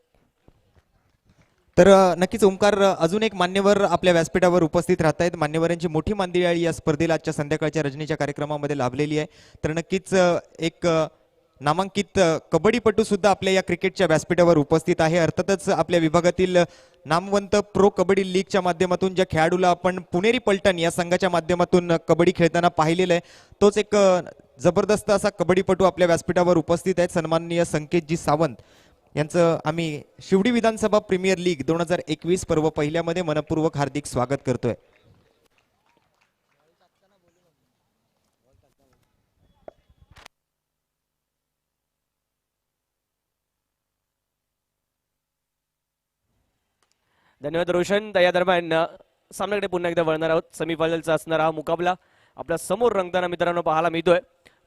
तर नक्कीच ओमकार, अजून एक मान्यवर आपल्या व्यासपीठावर उपस्थित राहत आहेत. मान्यवरांची मोठी मंडळी या स्पर्धेला आजच्या संध्याकाळच्या रजनीच्या कार्यक्रमामध्ये लाभलेली आहे. तर नक्कीच एक नामांकित कबड्डीपटू सुद्धा आपल्या या क्रिकेटच्या व्यासपीठावर उपस्थित आहे. अर्थातच आपल्या विभागातील नामवंत प्रो कबड्डी लीगच्या माध्यमातून ज्या खेळाडूला आपण पुणेरी पलटण या संघाच्या माध्यमातून कबड्डी खेळताना पाहिलेलं आहे, तोच एक जबरदस्त असा कबड्डीपटू आपल्या व्यासपीठावर उपस्थित आहेत. सन्माननीय संकेतजी सावंत यांचं आम्ही शिवडी विधानसभा प्रीमियर लीग 2021 पर्व पहिल्यामध्ये मनपूर्वक हार्दिक स्वागत करतोय.
धन्यवाद रोशन. या दरम्यान सामन्याकडे पुन्हा एकदा वळणार आहोत. सेमीफायनलचा असणारा हा मुकाबला आपल्या समोर रंगताना मित्रांनो पाहायला मिळतोय.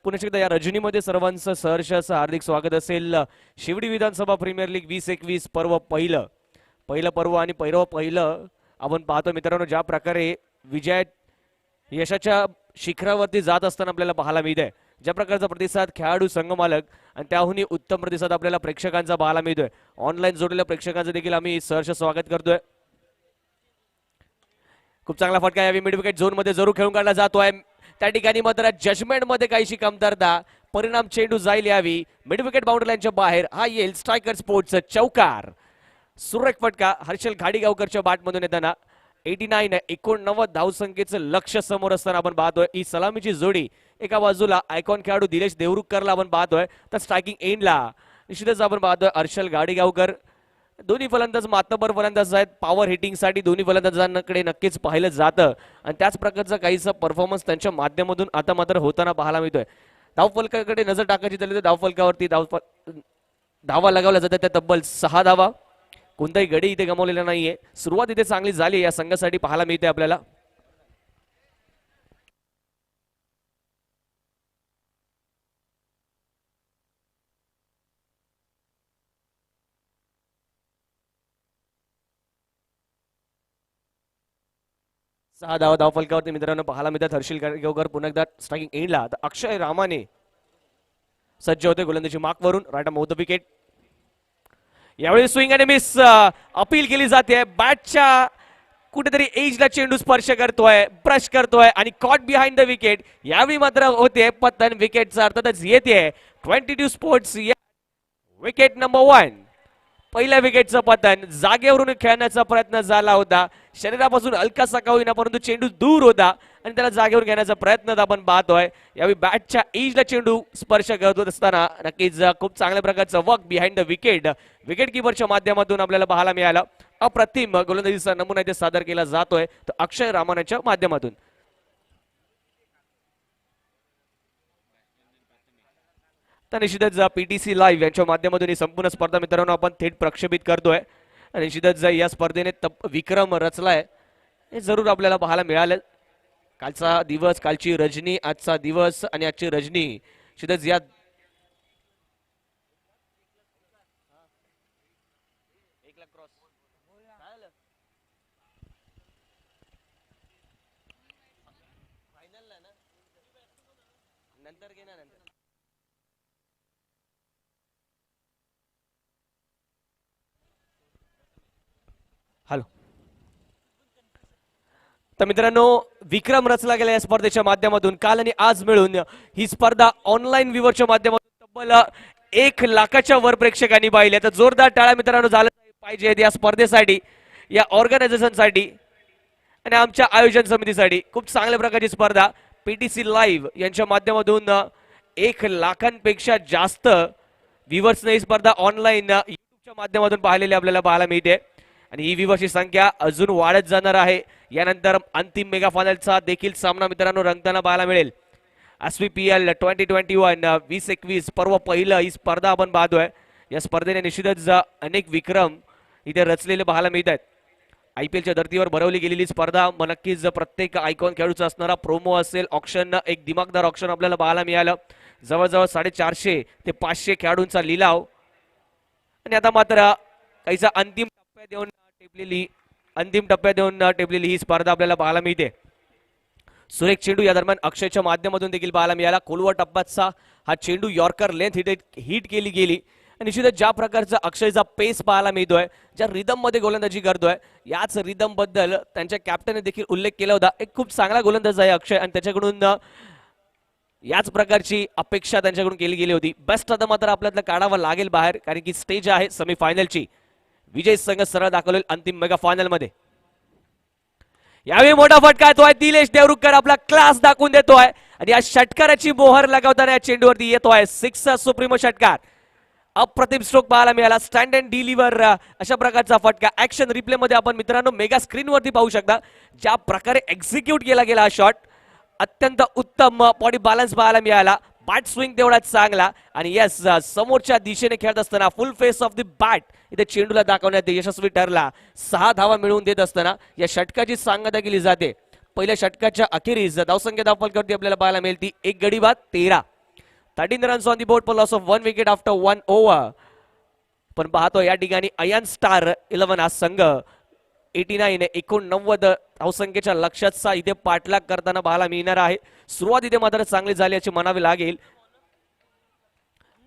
पुन्हा एकदा या रजनीमध्ये सर्वांचं सहर्ष असं हार्दिक स्वागत असेल. शिवडी विधानसभा प्रीमियर लीग 2021 पर्व पहिलं पर्व आणि पहिलं आपण पाहतो मित्रांनो, ज्या प्रकारे विजय यशाच्या शिखरावरती जात असताना आपल्याला पाहायला मिळतंय. ज्या प्रकारचा प्रतिसाद खेळाडू संघमालक आणि त्याहूनही उत्तम प्रतिसाद आपल्याला प्रेक्षकांचा पाहायला मिळतोय. ऑनलाईन जोडलेल्या प्रेक्षकांचं देखील आम्ही सहर्ष स्वागत करतोय. खूप चांगला फटका यावी मिड विकेट झोन मध्ये जरूर खेळून काढला जातोय. त्या ठिकाणी मात्र जजमेंट मध्ये काहीशी कमतरता, परिणाम चेंडू जाईल यावी मिड विकेट बाउंड्री लाईनच्या बाहेर. हा येईल स्ट्रायकर स्पोर्ट्सचा चौकार. सुरेख फटका हर्षल घाडीगावकरच्या बॅटमधून येताना 89 धावसंख्येचं लक्ष समोर असताना आपण पाहतोय. ही सलामीची जोडी एका बाजूला आयकॉन खेळाडू दिलेश देवरुखकरला आपण पाहतोय, तर स्ट्रायकिंग एंडला निश्चितच आपण पाहतोय हर्षल घाडीगावकर. दोन्ही फलंदाज मातबर फलंदाज आहेत. पॉवर हिटिंग साठी दोन्ही फलंदाजांकडे नक्कीच पाहिलं जातं आणि त्याच प्रकारचा काहीसा परफॉर्मन्स त्यांच्या माध्यमातून आता मात्र होताना पाहायला मिळतोय. धावफलकाकडे नजर टाकायची झाली तर धावफलकावरती धावा लगावल्या जातात. त्या तब्बल 6 धावा. कोणताही गडी इथे गमावलेला नाहीये. सुरुवात इथे चांगली झाली या संघासाठी पाहायला मिळते आपल्याला. सहा धावफलकावरती मित्रांनो पाहायला मिळतात. हर्षल गाडगेकर पुन्हा एकदा स्ट्रायकिंग एंडला. तर अक्षय रामाने सज्ज होते गोलंदाजी मार्कवरून. Right of the wicket. यावेळी स्विंग आणि मिस अपील केली जाते. बॅटच्या कुठेतरी एजला चेंडू स्पर्श करतोय, ब्रश करतोय आणि कॉट बिहाइंड द विकेट. यावेळी मात्र होते पतन विकेटचा अर्थातच येते 22 स्पोर्ट्स विकेट नंबर 1. पहिल्या विकेटचं पतन. जागेवरून खेळण्याचा प्रयत्न झाला होता. शरीरापासून हलकासा का होईना परंतु चेंडू दूर होता आणि त्याला जागेवर घेण्याचा प्रयत्न आपण पाहतोय. यावेळी बॅटच्या एजला चेंडू स्पर्श करत असताना नक्कीच खूप चांगल्या प्रकारचं work behind the wicket wicket किपरच्या माध्यमातून आपल्याला पाहायला मिळालं. अप्रतिम गोलंदाजीचा नमुना इथे सादर केला जातोय तर अक्षय रामानाच्या माध्यमातून. तर निश्चितच पीटीसी लाईव्ह यांच्या माध्यमातून ही संपूर्ण स्पर्धा मित्रांनो आपण थेट प्रक्षेपित करतोय. निश्चितच या स्पर्धेने विक्रम रचलाय हे जरूर आपल्याला पाहायला मिळालं. कालचा दिवस, कालची रजनी, आजचा दिवस आणि आजची रजनी निश्चितच या हॅलो. तर मित्रांनो विक्रम रचला गेला या स्पर्धेच्या माध्यमातून. काल आणि आज मिळून ही स्पर्धा ऑनलाईन व्ह्यूवरच्या माध्यमातून तब्बल 1 लाखाच्या वर प्रेक्षकांनी पाहिले. तर जोरदार टाळ्या मित्रांनो झालं पाहिजे या स्पर्धेसाठी, या ऑर्गनायझेशनसाठी आणि आमच्या आयोजन समितीसाठी. खूप चांगल्या प्रकारची स्पर्धा पीटीसी लाईव्ह यांच्या माध्यमातून 1 लाखांपेक्षा जास्त व्ह्यूवर्सने ही स्पर्धा ऑनलाईन युट्यूबच्या माध्यमातून पाहिलेली आपल्याला पाहायला मिळते आणि ही व्ह्यूवर्सची संख्या अजून वाढत जाणार आहे. यानंतर अंतिम मेगा फायनलचा देखील सामना मित्रांनो रंगताना पाहायला मिळेल. SVPL 2021 2021 पर्व पहिलं ही स्पर्धा आपण पाहतोय. या स्पर्धेने निश्चितच अनेक विक्रम इथे रचलेले पाहायला मिळत आहेत. IPLच्या धर्तीवर भरवली गेलेली स्पर्धा नक्कीच प्रत्येक आयकॉन खेळाडूचा असणारा प्रोमो असेल. ऑक्शन, एक दिमागदार ऑक्शन आपल्याला पाहायला मिळालं. जवळजवळ 450 ते 500 खेळाडूंचा लिलाव आणि आता मात्र काहीसा अंतिम टप्प्यात देऊन टेपलेली ही स्पर्धा आपल्याला पाहायला मिळते. सुरेख चेंडू या दरम्यान अक्षयच्या माध्यमातून देखील पाहायला मिळाला. खोलवर टप्प्याचा हा चेंडू यॉर्कर लेंथ हिट केली गेली. निश्चितच ज्या प्रकारचा अक्षयचा पेस पाहायला मिळतोय, ज्या रिदम मध्ये गोलंदाजी करतोय, याच रिदम बद्दल त्यांच्या कॅप्टनने देखील उल्लेख केला होता. एक खूप चांगला गोलंदाज आहे अक्षय आणि त्याच्याकडून याच प्रकारची अपेक्षा त्यांच्याकडून केली गेली होती. बेस्ट आता मात्र आपल्याला काढावं लागेल बाहेर, कारण की स्टेज आहे सेमीफायनलची. विजय संघ सरळ दाखवलेल अंतिम मेगा फायनल मध्ये. यावेळी मोठा फटका येतोय. निलेश देवरुखकर आपला क्लास दाखवून देतोय आणि या षटकाराची मोहर लगावताना या चेंडूवरती येतोय सिक्स सुप्रीमो षटकार. अप्रतिम स्ट्रोक पाहायला मिळाला. स्टँड अँड डिलिव्हर अशा प्रकारचा फटका ऍक्शन रिप्ले मध्ये आपण मित्रांनो मेगा स्क्रीन वरती पाहू शकता. ज्या प्रकारे एक्झिक्यूट केला गेला हा शॉट, अत्यंत उत्तम बॉडी बॅलन्स पाहायला मिळाला. बॅट स्विंग तेवढा चांगला आणि यस समोरच्या दिशेने खेळत असताना फुल फेस ऑफ द बॅट इथे चेंडूला दाखवण्यात यशस्वी ठरला. 6 धावा मिळवून देत असताना या षटकाची सांगता केली जाते. पहिल्या षटकाच्या अखेरीस धावसंख्या धावफलकावरती आपल्याला पाहायला मिळते 1 गडी बाद 13. 13 runs on the board for loss of 1 wicket after 1 over. पण पाहतो या ठिकाणी अयन स्टार 11 हा संघ 89 धावसंख्येच्या लक्ष्याचा इथे पाठलाग करताना पाहायला मिळणार आहे. सुरुवात इथे मात्र चांगली झाली याची म्हणावी लागेल.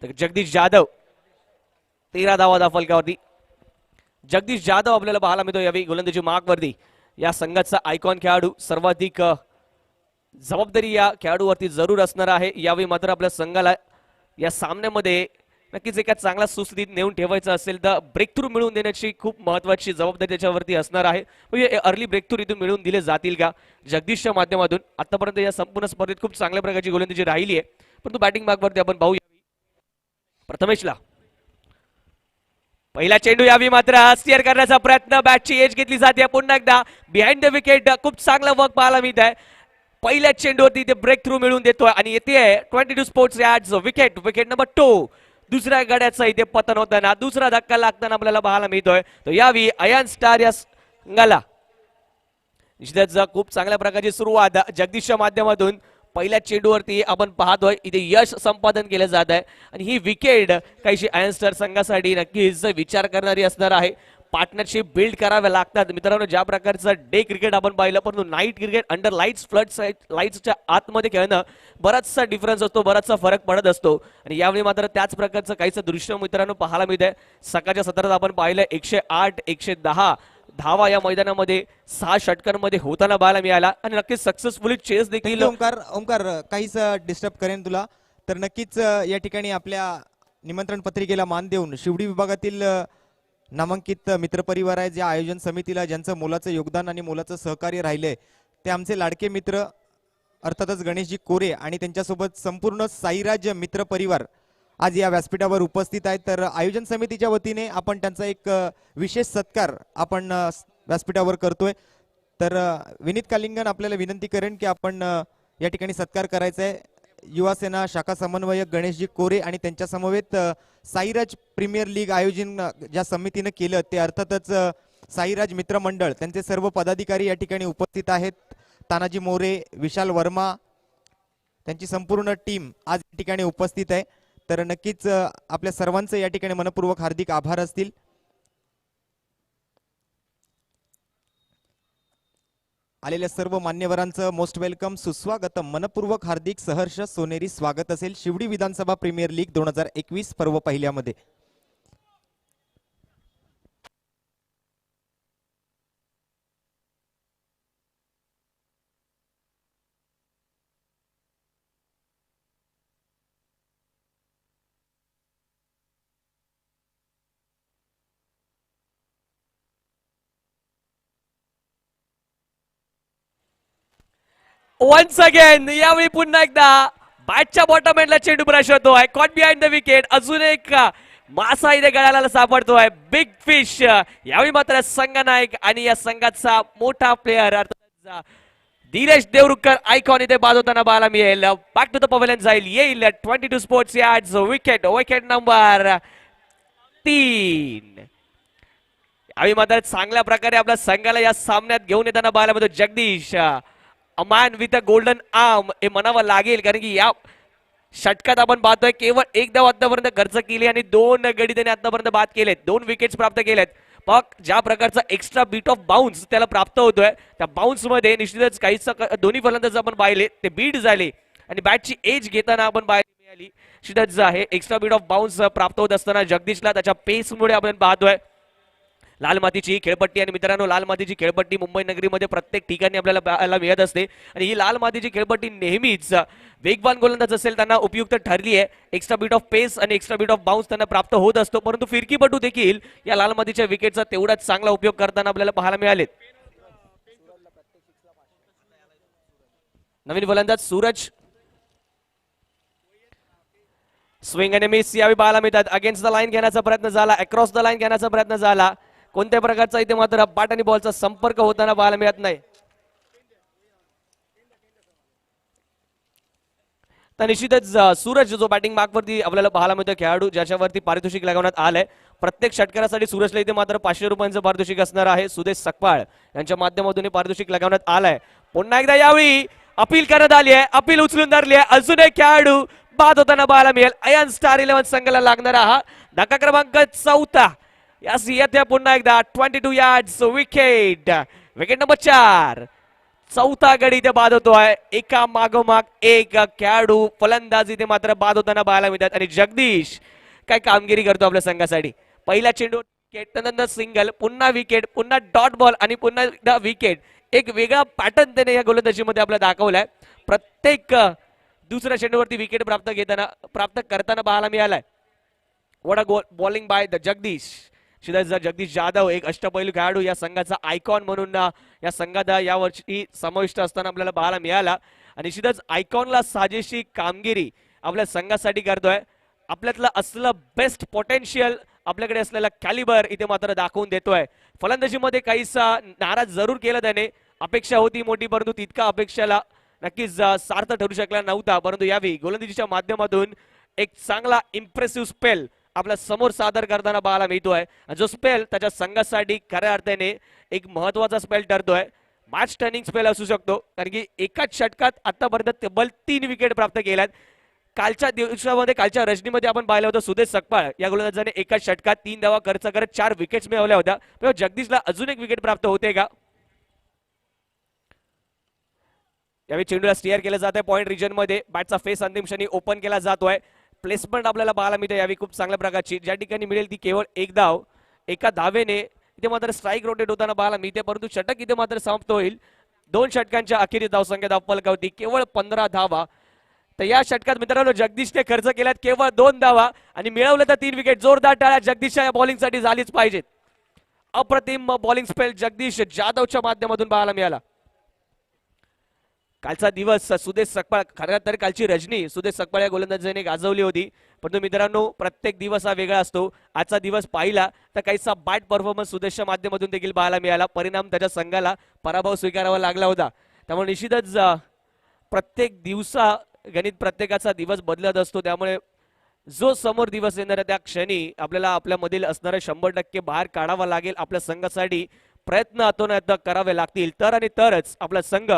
तर जगदीश जाधव 13 धावा धावफलकावरती. जगदीश जाधव आपल्याला पाहायला मिळतो यावेळी गोलंदाजी मार्कवरती. या संघाचा आयकॉन खेळाडू, सर्वाधिक जबाबदारी या खेळाडूवरती जरूर असणार आहे. यावेळी मात्र आपल्या संघाला या सामन्यामध्ये नक्कीच एका चांगला सुस्थितीत नेऊन ठेवायचं असेल तर ब्रेक थ्रू मिळवून देण्याची खूप महत्वाची जबाबदारी त्याच्यावरती असणार आहे. म्हणजे अर्ली ब्रेक थ्रू इथून मिळवून दिले जातील का जगदीशच्या माध्यमातून. आतापर्यंत या संपूर्ण स्पर्धेत खूप चांगल्या प्रकारची गोलंदाजी राहिली आहे. परंतु बॅटिंग मार्कवरती आपण पाहूया. प्रथमेशला पहिला चेंडू यावी मात्र स्टिअर करण्याचा प्रयत्न, बॅटची एज घेतली जाते. पुन्हा एकदा बिहाइंड द विकेट खूप चांगला वर्क पाहायला मिळत आहे. पहिल्या चेंडूवरती ते ब्रेक थ्रू मिळवून देतोय आणि येते 22 स्पोर्ट्स यार्ड्स विकेट नंबर 2. दुसऱ्या गड्याचा इथे पतन होताना दुसरा धक्का लागताना आपल्याला पाहायला मिळतोय. तो यावी अयन स्टार या संघाला निश्चितच खूप चांगल्या प्रकारची सुरुवात जगदीशच्या माध्यमातून पहिल्या चेंडूवरती आपण पाहतोय. इथे यश संपादन केलं जात आहे आणि ही विकेट काहीशी अयन स्टार संघासाठी नक्कीच विचार करणारी असणार आहे. पार्टनरशिप बिल्ड कराव्या लागतात मित्रांनो. ज्या प्रकारचं डे क्रिकेट आपण पाहिलं, परंतु night cricket under lights flood लाईट्सच्या आतमध्ये खेळणं बराचसा डिफरन्स असतो, बराचसा फरक पडत असतो. आणि यावेळी मात्र त्याच प्रकारचं काहीच दृश्य मित्रांनो पाहायला मिळतंय. सकाळच्या सत्रात आपण पाहिलं 108 110 धावा या मैदानामध्ये 6 षटकांमध्ये होताना पाहायला मिळाला आणि नक्कीच सक्सेसफुली चेस देखील.
ओमकार काहीच डिस्टर्ब करेन तुला तर नक्कीच या ठिकाणी आपल्या निमंत्रण पत्रिकेला मान देऊन शिवडी विभागातील नामांकित मित्रपरिवार आहे, ज्या आयोजन समितीला ज्यांचं मोलाचं योगदान आणि मोलाचं सहकार्य राहिलंय ते आमचे लाडके मित्र अर्थातच गणेशजी कोरे आणि त्यांच्यासोबत संपूर्ण साईराज मित्र परिवार आज या व्यासपीठावर उपस्थित आहेत. तर आयोजन समितीच्या वतीने आपण त्यांचा एक विशेष सत्कार आपण व्यासपीठावर करतोय. तर विनीत कालिंगन आपल्याला विनंती करेन की आपण या ठिकाणी सत्कार करायचा आहे. युवा सेना शाखा समन्वयक गणेशजी कोरे आणि त्यांच्या समवेत साईराज प्रीमियर लीग आयोजन ज्या समितीने केलं ते अर्थातच साईराज मित्र मंडळ, त्यांचे सर्व पदाधिकारी या ठिकाणी उपस्थित आहेत. तानाजी मोरे, विशाल वर्मा, त्यांची संपूर्ण टीम आज या ठिकाणी उपस्थित आहे. तर नक्कीच आपल्या सर्वांचं या ठिकाणी मनपूर्वक हार्दिक आभार असतील. आलेल्या सर्व मान्यवरांचं मोस्ट वेलकम, सुस्वागत, मनपूर्वक हार्दिक सहर्ष सोनेरी स्वागत असेल शिवडी विधानसभा प्रीमियर लीग 2021 पर्व पहिल्यामध्ये.
वन्स अगेन यावेळी पुन्हा एकदा बॅटच्या बॉटम एंडला चेंडू ब्रश होतोय. Caught behind the wicket. अजून एक मासा इथे गळाला सापडतोय, बिग फिश. यावेळी मात्र संघनायक आणि या संघाचा मोठा प्लेअर अर्थात धीरज देवरुखकर आयकॉन इथे बाद होताना पाहायला मिळेल. बॅक टू द पवेलियन जाईल, येईल 22 स्पोर्ट्स यार्ड्स विकेट नंबर 3. यावेळी मात्र चांगल्या प्रकारे आपल्या संघाला या सामन्यात घेऊन येताना पाहायला मिळतो Jagdish. A man with a golden arm हे म्हणावं लागेल, कारण की या षटकात आपण पाहतोय केवळ एक धाव आतापर्यंत खर्च केली आणि 2 गडी त्याने आतापर्यंत बाद केलेत, 2 विकेट्स प्राप्त केलेत. पण ज्या प्रकारचा एक्स्ट्रा बीट ऑफ बाउन्स त्याला प्राप्त होतोय, त्या बाउन्स मध्ये निश्चितच काहीच दोन्ही फलंदाज आपण पाहिले ते बीट झाले आणि बॅटची एज घेताना आपण पाहायला मिळाली. निश्चितच आहे एक्स्ट्रा बीट ऑफ बाउन्स प्राप्त होत असताना जगदीशला त्याच्या पेसमुळे आपण पाहतोय लाल मातीची खेळपट्टी. आणि मित्रांनो, लाल मातीची खेळपट्टी मुंबई नगरीमध्ये प्रत्येक ठिकाणी आपल्याला पाहायला मिळत असते आणि ही लाल मातीची खेळपट्टी नेहमीच वेगवान गोलंदाज असेल त्यांना उपयुक्त ठरली आहे. एक्स्ट्रा बीट ऑफ पेस आणि एक्स्ट्रा बीट ऑफ बाउन्स त्यांना प्राप्त होत असतो, परंतु फिरकीपटू देखील या लाल मातीच्या विकेटचा तेवढाच चांगला उपयोग करताना आपल्याला पाहायला मिळालेत. नवीन गोलंदाज सूरज. स्विंग आणि मिस यावेळी पाहायला मिळतात. अगेन्स्ट द लाईन घेण्याचा प्रयत्न झाला, अक्रॉस द लाईन घेण्याचा प्रयत्न झाला. कोणत्या प्रकारचा इथे मात्र बॅट आणि बॉलचा संपर्क होताना पाहायला मिळत नाही. तर निश्चितच सूरज जो बॅटिंग मार्कवरती आपल्याला पाहायला मिळतो खेळाडू ज्याच्यावरती पारितोषिक लागवण्यात आलंय. प्रत्येक षटकारासाठी सूरजला इथे मात्र 500 रुपयांचं पारितोषिक असणार आहे. सुदेश सकपाळ यांच्या माध्यमातून हे पारितोषिक लागवण्यात आलंय. पुन्हा एकदा यावेळी अपील करण्यात आली आहे, अपील उचलून धरली आहे. अजून एक खेळाडू बाद होताना पाहायला मिळेल. अयन स्टार 11 संघाला लागणारा हा धक्का क्रमांक 4. यास येत्या पुन्हा एकदा 22 यार्ड्स विकेट. Wicket number 4. 4था गडी इथे बाद होतोय. एका मागोमाग एक खेळाडू फलंदाज इथे मात्र बाद होताना पाहायला मिळतात. आणि जगदीश काय कामगिरी करतो आपल्या संघासाठी. पहिला चेंडू विकेट, त्यानंतर सिंगल, पुन्हा विकेट, पुन्हा डॉट बॉल आणि पुन्हा एकदा विकेट. एक वेगळा पॅटर्न त्याने या गोलंदाजीमध्ये आपल्याला दाखवलाय. प्रत्येक दुसऱ्या चेंडूवरती विकेट प्राप्त करताना पाहायला मिळालाय. What a bowling by the Jagdish. Jagdish Jadhav एक अष्टपैलू खेळाडू या संघाचा आयकॉन म्हणून या संघात यावर्षी समाविष्ट असताना आपल्याला पाहायला मिळाला. आणि निश्चितच आयकॉनला साजेशी कामगिरी आपल्या संघासाठी करतोय. आपल्यातलं असलं बेस्ट पोटेन्शियल, आपल्याकडे असलेला कॅलिबर इथे मात्र दाखवून देतोय. फलंदाजीमध्ये काहीसा नाराज जरूर केलं त्याने. अपेक्षा होती मोठी, परंतु तितका अपेक्षाला नक्कीच सार्थ ठरू शकला नव्हता. परंतु यावेळी गोलंदाजीच्या माध्यमातून एक चांगला इम्प्रेसिव्ह स्पेल आपल्या समोर सादर करताना पाहायला मिळतोय. जो स्पेल त्याच्या संघासाठी खऱ्या अर्थाने एक महत्वाचा स्पेल ठरतोय. मॅच टर्निंग स्पेल असू शकतो, कारण की एकाच षटकात आतापर्यंत तब्बल 3 विकेट प्राप्त केल्यात. कालच्या दिवसामध्ये, कालच्या रजनीमध्ये आपण पाहिलं होतं सुदेश सकपाळ या गोलंदाजाने एकाच षटकात 3 धावा खर्च करत 4 विकेट्स मिळवल्या होत्या. तेव्हा जगदीशला अजून एक विकेट प्राप्त होते का? यावेळी चेंडूला स्टिअर केलं जात आहे पॉइंट रिजन मध्ये. बॅटचा फेस अंतिम क्षणी ओपन केला जातोय. प्लेसमेंट आपल्याला पाहायला मिळते यावेळी खूप चांगल्या प्रकारची. ज्या ठिकाणी मिळेल ती केवळ एक धाव. एका धावेने इथे मात्र स्ट्राईक रोटेट होताना पाहायला मिळते, परंतु षटक इथे मात्र समाप्त होईल. 2 षटकांच्या अखेरीस धावसंख्या धावफलकावरती केवळ 15 धावा. तर या षटकात मित्रांनो जगदीशने खर्च केल्यात केवळ 2 धावा आणि मिळवलं तर 3 विकेट. जोरदार टाळ्या जगदीशच्या या बॉलिंगसाठी झालीच पाहिजेत. अप्रतिम बॉलिंग स्पेल जगदीश जाधवच्या माध्यमातून पाहायला मिळाला. कालचा दिवस सुदेश सकपाळ, खरं तर कालची रजनी सुदेश सकपाळ या गोलंदाजाने गाजवली होती. परंतु मित्रांनो प्रत्येक दिवस हा वेगळा असतो. आजचा दिवस पाहिला तर काहीसा बॅट परफॉर्मन्स सुदेशच्या माध्यमातून देखील पाहायला मिळाला. परिणाम त्याच्या संघाला पराभव स्वीकारावा लागला होता. त्यामुळे निश्चितच प्रत्येक दिवसा गणित प्रत्येकाचा दिवस बदलत असतो. त्यामुळे जो समोर दिवस येणार त्या क्षणी आपल्याला आपल्यामधील असणारे 100% बाहेर काढावा लागेल. आपल्या संघासाठी प्रयत्न अतोनात करावे लागतील, तर आणि तरच आपला संघ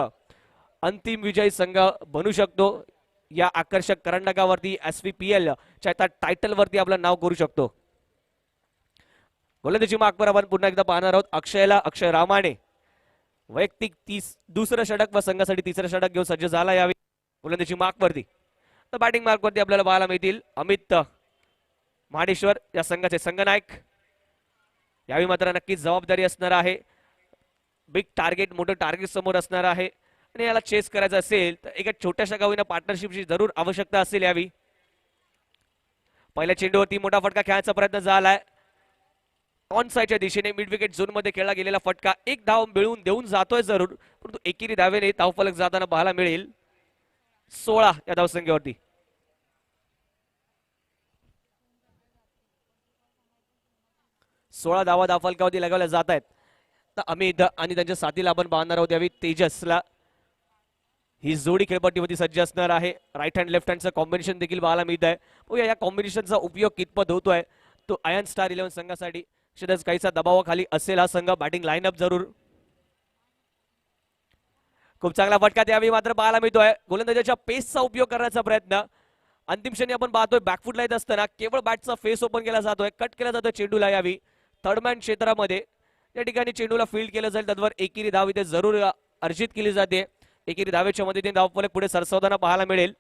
अंतिम विजयी संघ बनू शकतो. या आकर्षक करंडकावरती SVPL च्या टायटल वरती आपलं नाव करू शकतो. गोलंदाजी मार्कवर आपण पुन्हा एकदा पाहणार आहोत. अक्षय रामाने वैयक्तिक 30 दुसरं षटक व संघासाठी 3रं षटक घेऊन सज्ज झाला यावेळी गोलंदाजी मार्कवरती. तर बॅटिंग मार्कवरती आपल्याला पाहायला मिळतील अमित महाडेश्वर या संघाचे संघनायक. यावेळी मात्र नक्कीच जबाबदारी असणार आहे. बिग टार्गेट, मोठं टार्गेट समोर असणार आहे आणि याला चेस करायचं असेल तर एका छोट्याशा गावीना पार्टनरशिपची जरूर आवश्यकता असेल यावी. पहिल्या चेंडूवरती मोठा फटका खेळायचा प्रयत्न झालाय. ऑन साइडच्या दिशेने मिड विकेट झोन मध्ये खेळला गेलेला फटका. एक धाव मिळवून देऊन जातोय जरूर, परंतु एकेरी धावेने धावफलक जाताना पाहायला मिळेल 16 या धावसंख्येवरती. सोळा धावा धावफलकावरती लगावल्या जात आहेत. तर अमित आणि त्यांच्या साथीला आपण पाहणार आहोत यावेळी तेजसला. ही जोडी खेळपट्टीवरती सज्ज असणार आहे. राईट हँड लेफ्ट हँडचं कॉम्बिनेशन देखील पाहायला मिळत आहे. या कॉम्बिनेशनचा उपयोग कितपत होतोय तो अयन स्टार 11 संघासाठी काहीसा दबावाखाली असेल हा संघ. बॅटिंग लाईनअप जरूर खूप चांगला फटका त्यावेळी मात्र पाहायला मिळतोय. गोलंदाजाच्या पेसचा उपयोग करण्याचा प्रयत्न अंतिम क्षणी आपण पाहतोय. बॅकफुटला येत असताना केवळ बॅटचा फेस ओपन केला जातोय, कट केला जातोय चेंडूला. यावी थर्डमॅन क्षेत्रामध्ये या ठिकाणी चेंडूला फील्ड केलं जाईल. त्यावर एकेरी धाव इथे जरूर अर्जित केली जाते. एकेरी धावेच्या मदतीने धावफलक पुढे सरसावताना पाहायला मिळेल.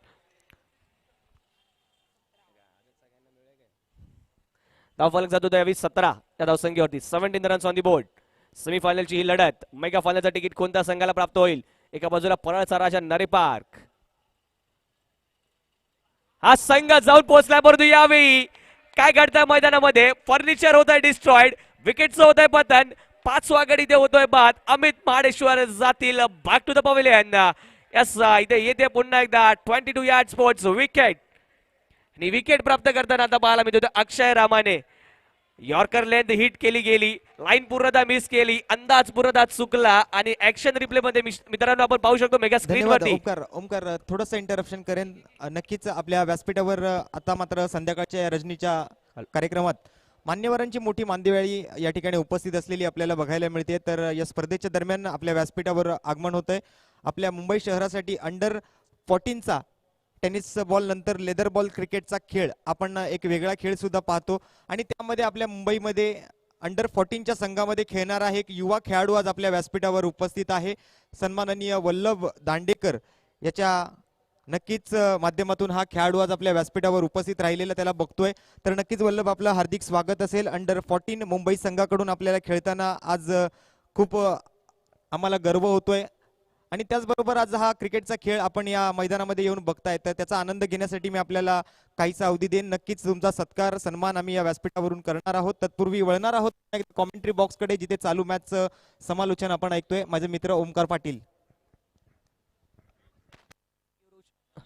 धावफलक जातो त्यावेळी 17 या धावसंख्येवरती. 17 रन्स ऑन दी बोर्ड. सेमीफायनलची ही लढत, मेगा फायनलचं तिकीट कोणत्या संघाला प्राप्त होईल? एका बाजूला परळचा राजा नरे पार्क, हा संघ जाऊन पोहोचला. परंतु यावेळी काय घडतंय मैदानामध्ये? फर्निचर होत आहे डिस्ट्रॉइड, विकेटचं होत आहे पतन, 5वा गडी इथे होतोय बाद. अमित महाडेश्वर जातील back to the pavilion. Yes, इथे येते पुन्हा एकदा 22 यार्ड स्पोर्ट्स विकेट. आणि विकेट प्राप्त करताना आता पाहायला मिळतो अक्षय रामाने यॉर्कर लेंथ हिट केली गेली, लाईन पूर्णतः मिस केली, अंदाज पूर्णतः चुकला आणि ऍक्शन रिप्ले मध्ये मित्रांनो आपण पाहू शकतो मेगा स्क्रीन
धन्यवाद
वरती.
ओमकार थोडंसं इंटरप्शन करेन. नक्कीच आपल्या व्यासपीठावर आता मात्र संध्याकाळच्या रजनीच्या कार्यक्रमात मान्यवरांची मोठी मांदियाळी या ठिकाणी उपस्थित असलेली आपल्याला बघायला मिळते. तर या स्पर्धेच्या दरम्यान आपल्या व्यासपीठावर आगमन होतंय आपल्या मुंबई शहरासाठी अंडर 14चा टेनिस बॉल नंतर लेदर बॉल क्रिकेटचा खेळ आपण एक वेगळा खेळ सुद्धा पाहतो. आणि त्यामध्ये आपल्या मुंबईमध्ये अंडर 14च्या संघामध्ये खेळणारा एक युवा खेळाडू आज आपल्या व्यासपीठावर उपस्थित आहे. सन्माननीय वल्लभ दांडेकर याच्या नक्कीच माध्यमातून हा खेळाडू आज आपल्या व्यासपीठावर उपस्थित राहिलेला त्याला बघतोय. तर नक्कीच वल्लभ आपलं हार्दिक स्वागत असेल. अंडर 14 मुंबई संघाकडून आपल्याला खेळताना आज खूप आम्हाला गर्व होतोय. आणि त्याचबरोबर आज हा क्रिकेटचा खेळ आपण या मैदानामध्ये येऊन बघताय, तर त्याचा आनंद घेण्यासाठी मी आपल्याला काहीसा अवधी देईन. नक्कीच तुमचा सत्कार सन्मान आम्ही या व्यासपीठावरून करणार आहोत. तत्पूर्वी वळणार आहोत कॉमेंट्री बॉक्सकडे, जिथे चालू मॅचचं समालोचन आपण ऐकतोय. माझे मित्र ओमकार पाटील.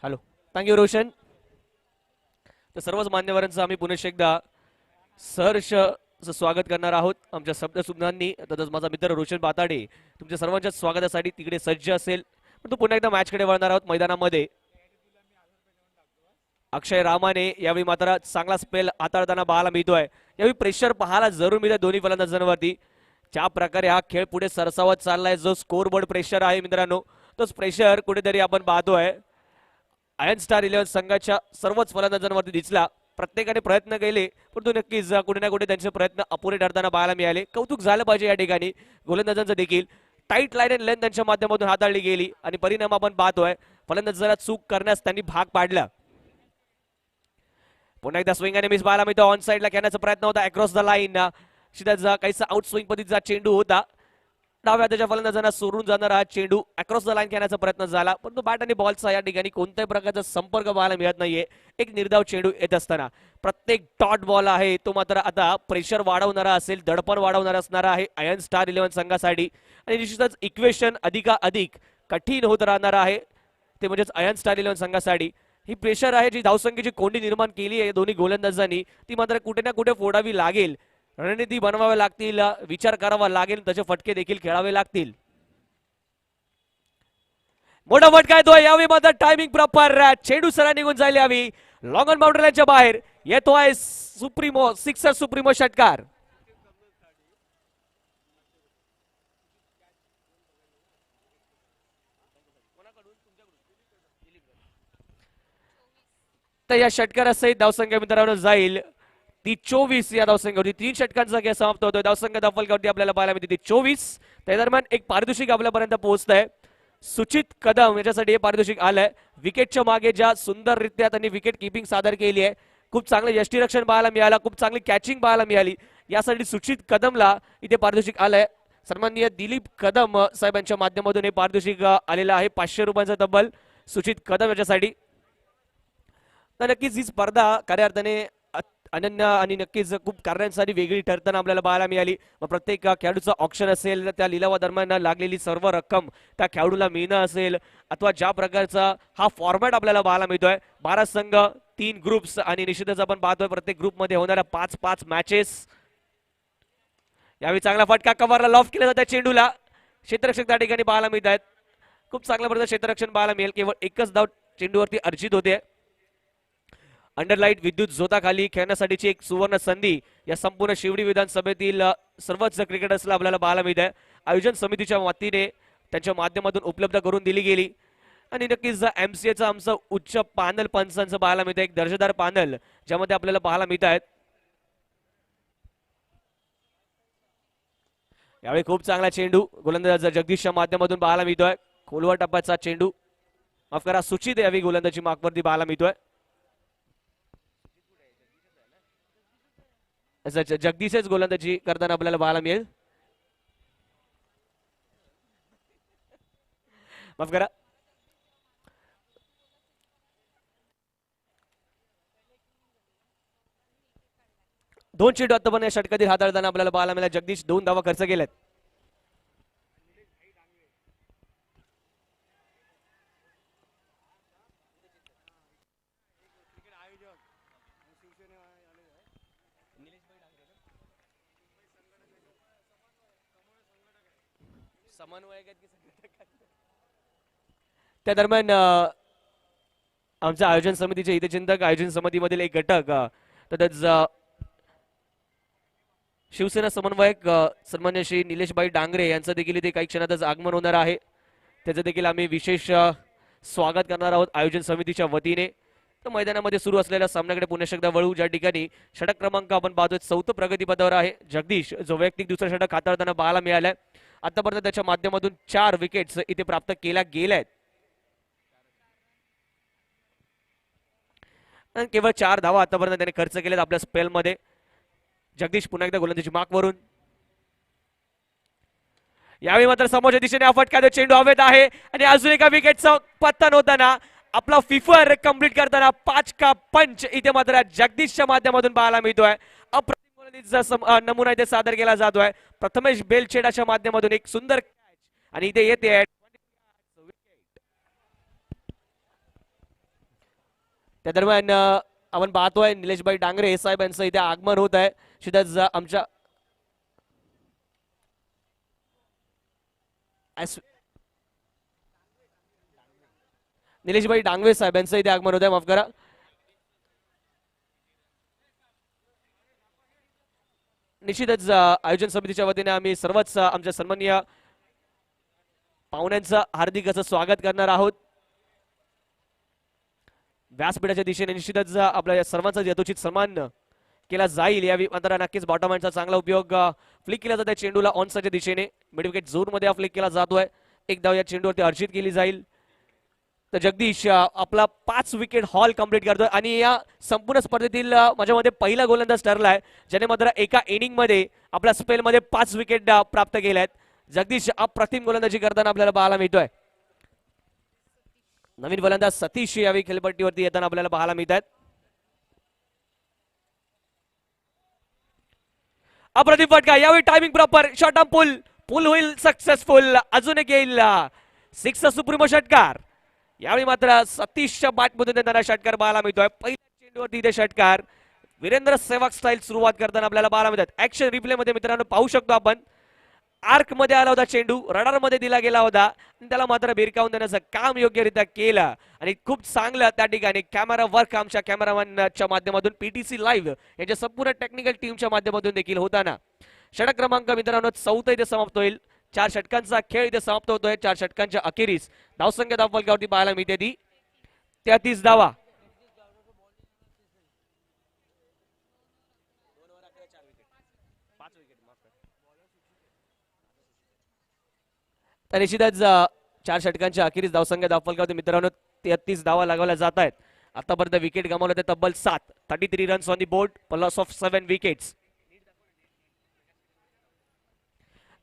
Hello, thank you Roshan. तर सर्वच मान्यवरांचं आम्ही पुन्हा एकदा सहर्ष स्वागत करणार आहोत आमच्या शब्दसुज्ञांनी. तसंच माझा मित्र रोशन बाताडे तुमच्या सर्वांच्या स्वागतासाठी तिकडे सज्ज असेल. पण तो पुन्हा एकदा मॅचकडे वळणार आहोत मैदानामध्ये. अक्षय रामाने यावेळी मात्र चांगला स्पेल हाताळताना पाहायला मिळतोय. यावेळी प्रेशर पाहायला जरूर मिळतं दोन्ही फलंदाजांवरती. ज्या प्रकारे हा खेळ पुढे सरसावत चाललाय, जो स्कोर बोर्ड प्रेशर आहे मित्रांनो, तोच प्रेशर कुठेतरी आपण पाहतोय आयर्न स्टार 11 संघाच्या सर्वच फलंदाजांवरती दिसला. प्रत्येकाने प्रयत्न केले, परंतु नक्कीच कुठे ना कुठे त्यांचे प्रयत्न अपुरे ठरताना पाहायला मिळाले. कौतुक झालं पाहिजे या ठिकाणी गोलंदाजांचं देखील. टाईट लाईन अँड लेंथ त्यांच्या माध्यमातून हाताळली गेली आणि परिणाम आपण पाहतोय फलंदाजाला चूक करण्यास त्यांनी भाग पाडला. पुन्हा एकदा स्विंग आणि मिस पाहायला मिळतो. ऑन साईडला खेळण्याचा प्रयत्न होता अक्रॉस द लाईन. शिदाचा काहीसा आउट स्विंग पद्धतीचा चेंडू होता. डाव्या त्याच्या फलंदाजांना सोडून जाणारा हा चेंडू अक्रॉस द लाईन खेळण्याचा प्रयत्न झाला, परंतु बॅट आणि बॉलचा या ठिकाणी कोणत्याही प्रकारचा संपर्क पाहायला मिळत नाहीये. एक निर्धाव चेंडू येत असताना प्रत्येक डॉट बॉल आहे तो मात्र आता प्रेशर वाढवणारा असेल, दडपण वाढवणारा असणारा आहे आयर्न स्टार 11 संघासाठी. आणि निश्चितच इक्वेशन अधिक कठीण होत राहणार आहे, ते म्हणजेच आयर्न स्टार 11 संघासाठी. ही प्रेशर आहे जी धावसंख्येची कोंडी निर्माण केली आहे दोन्ही गोलंदाजांनी, ती मात्र कुठे ना कुठे फोडावी लागेल. रणनीती बनवाव्या लागतील, विचार करावा लागेल, त्याचे फटके देखील खेळावे लागतील. मोठा फटका येतोय यावेळी मात्र टायमिंग प्रॉपर. चेंडू सरा निघून जाईल यावेळी लॉंग ऑन बाउंड्रीच्या बाहेर. येतोय सुप्रीमो सिक्सर सुप्रीमो षटकार. तर या षटकारासहित धावसंख्या मित्रांनो जाईल ती 24 या धावसंख्येवरती. 3 षटकांचा खेळ समाप्त होतोय. धावसंख्या धावफलकावरती आपल्याला पाहायला मिळते ती 24. त्या दरम्यान एक पारितोषिक आपल्यापर्यंत पोहोचतंय. सुचित कदम याच्यासाठी हे पारितोषिक आलंय. विकेटच्या मागे ज्या सुंदररित्या त्यांनी विकेट किपिंग सादर केली आहे, खूप चांगलं यष्टीरक्षण पाहायला मिळालं, खूप चांगली कॅचिंग पाहायला मिळाली, यासाठी सुचित कदमला इथे पारितोषिक आलंय. सन्माननीय दिलीप कदम साहेबांच्या माध्यमातून हे पारितोषिक आलेलं आहे 500 रुपयांचा तब्बल सुचित कदम याच्यासाठी. तर नक्कीच ही स्पर्धा खऱ्या अर्थाने अनन्य आणि नक्कीच खूप कारणांसाठी वेगळी ठरताना आपल्याला पाहायला मिळाली. मग प्रत्येक खेळाडूचा ऑप्शन असेल, त्या लिलावादरम्यान लागलेली सर्व रक्कम त्या खेळाडूला मिळणं असेल, अथवा ज्या प्रकारचा हा फॉर्मॅट आपल्याला पाहायला मिळतोय 12 संघ 3 ग्रुप्स आणि निश्चितच आपण पाहतोय प्रत्येक ग्रुपमध्ये होणाऱ्या 5-5 मॅचेस. यावेळी चांगला फटका कव्हरला लॉफ केला जातो चेंडूला. क्षेत्ररक्षक त्या ठिकाणी पाहायला मिळत आहेत. खूप चांगल्या प्रकारचं क्षेत्ररक्षण पाहायला मिळेल. केवळ एकच धाव चेंडूवरती अर्जित होते. अंडरलाईट विद्युत झोताखाली खेळण्यासाठीची एक सुवर्ण संधी या संपूर्ण शिवडी विधानसभेतील सर्वच क्रिकेटर्सला आपल्याला पाहायला मिळत आहे. आयोजन समितीच्या वतीने त्यांच्या माध्यमातून उपलब्ध करून दिली गेली. आणि नक्कीच MCAचं आमचं उच्च पॅनल पंचांचं पाहायला मिळतं, एक दर्जेदार पॅनल ज्यामध्ये आपल्याला पाहायला मिळत आहेत. यावेळी खूप चांगला चेंडू गोलंदाज जगदीशच्या माध्यमातून पाहायला मिळतोय. खोलवर टप्प्याचा चेंडू, माफ करा, सुचित यावेळी गोलंदाजी मार्कवरती पाहायला मिळतोय. जगदीशच गोलंदाजी करताना आपल्याला पाहायला मिळेल. माफ करा. दोन चेंडू आतापर्यंत या षटकातील हाताळताना आपल्याला पाहायला मिळाला. जगदीश 2 धावा खर्च केल्यात. त्या दरम्यान आमच्या आयोजन समितीचे हितचिंतक आयोजन समितीमधील एक घटक तसंच शिवसेना समन्वयक सन्मान्य श्री निलेशभाई डांगरे यांचं देखील इथे काही क्षणातच आगमन होणार आहे. त्याचं देखील आम्ही विशेष स्वागत करणार आहोत आयोजन समितीच्या वतीने. तर मैदानामध्ये सुरू असलेल्या सामन्याकडे पुन्हा एकदा वळू, ज्या ठिकाणी षटक क्रमांक आपण पाहतोय 4थं प्रगतीपथावर आहे जगदीश, जो वैयक्तिक दुसरं षटक हाताळताना पाहायला मिळालाय. आतापर्यंत त्याच्या माध्यमातून 4 विकेट्स इथे प्राप्त केल्या गेल्या आहेत. केवळ 4 धावा आतापर्यंत त्याने खर्च केलेत आपल्या स्पेलमध्ये. जगदीश पुन्हा एकदा गोलंदाजी मार्कवरून. यावेळी मात्र समोरच्या दिशेने फटका चेंडू हवेत आहे आणि अजून एका विकेटचा पतन होताना आपला फिफर कंप्लीट करताना 5 का पंच इथे मात्र जगदीशच्या माध्यमातून पाहायला मिळतोय. अप्रतिम गोलंदाजीचा नमुना इथे सादर केला जातोय. प्रथमेश बेलचेडाच्या माध्यमातून एक सुंदर कॅच आणि इथे येते त्या दरम्यान आपण पाहतोय निलेशभाई डांगरे साहेब यांचं इथे आगमन होत आहे. शिदाच आमच्या निलेशभाई डांगवे साहेब यांचं इथे आगमन होत आहे. माफ करा. निश्चितच आयोजन समितीच्या वतीने आम्ही सर्वच आमच्या सन्माननीय पाहुण्यांचं हार्दिक असं स्वागत करणार आहोत. व्यासपीठाच्या दिशेने निश्चितच आपल्या सर्वांचा यथोचित सन्मान केला जाईल. यावेळी मात्र नक्कीच बॉटम हँडचा चांगला उपयोग फ्लिक केला जात आहे चेंडूला ऑन साईडच्या दिशेने. मिड विकेट झोन मध्ये फ्लिक केला जातोय. एक धाव या चेंडूवरती अर्जित केली जाईल. तर जगदीश आपला 5 विकेट हॉल कंप्लीट करतोय आणि या संपूर्ण स्पर्धेतील माझ्यामध्ये पहिला गोलंदाज ठरलाय ज्याने मात्र एका इनिंग मध्ये आपल्या स्पेल मध्ये 5 विकेट प्राप्त केल्या आहेत. जगदीश अप्रतिम गोलंदाजी करताना आपल्याला पाहायला मिळतोय. नवीन गोलंदाज सतीश यावेळी खेळपट्टीवरती येताना आपल्याला पाहायला मिळतात. अप्रतिम फटका. यावेळी timing proper. Short arm pull होईल सक्सेसफुल. अजून एक येईल 6 सुप्रीमो षटकार. यावेळी मात्र सतीशच्या बॅटमधून त्यांना षटकार पाहायला मिळतोय. पहिल्या चेंडूवरती इथे षटकार. वीरेंद्र सेहवाग स्टाईल सुरुवात करताना आपल्याला पाहायला मिळतात. ऍक्शन रिप्ले मध्ये मित्रांनो पाहू शकतो आपण. आर्क मध्ये आला होता चेंडू, रडार मध्ये दिला गेला होता, त्याला मात्र भिरकावून देण्याचं काम योग्यरित्या केलं आणि खूप चांगलं त्या ठिकाणी कॅमेरा वर्क आमच्या कॅमेरामॅनच्या माध्यमातून पीटीसी लाईव्ह यांच्या संपूर्ण टेक्निकल टीमच्या माध्यमातून देखील होताना षटक क्रमांक मित्रांनो 4 इथे समाप्त होईल. 4 षटकांचा खेळ इथे समाप्त होतोय. 4 षटकांच्या अखेरीस धावसंख्या धावफलकावरती पाहायला मिळते ती 33 धावा. तर निश्चितच 4 षटकांच्या अखेरीस धावसंख्या धावफलकावरती मित्रांनो 33 धावा लागवल्या जात आहेत. आतापर्यंत विकेट गमावल्या ते तब्बल 7. 33 runs on the board, loss of 7 wickets.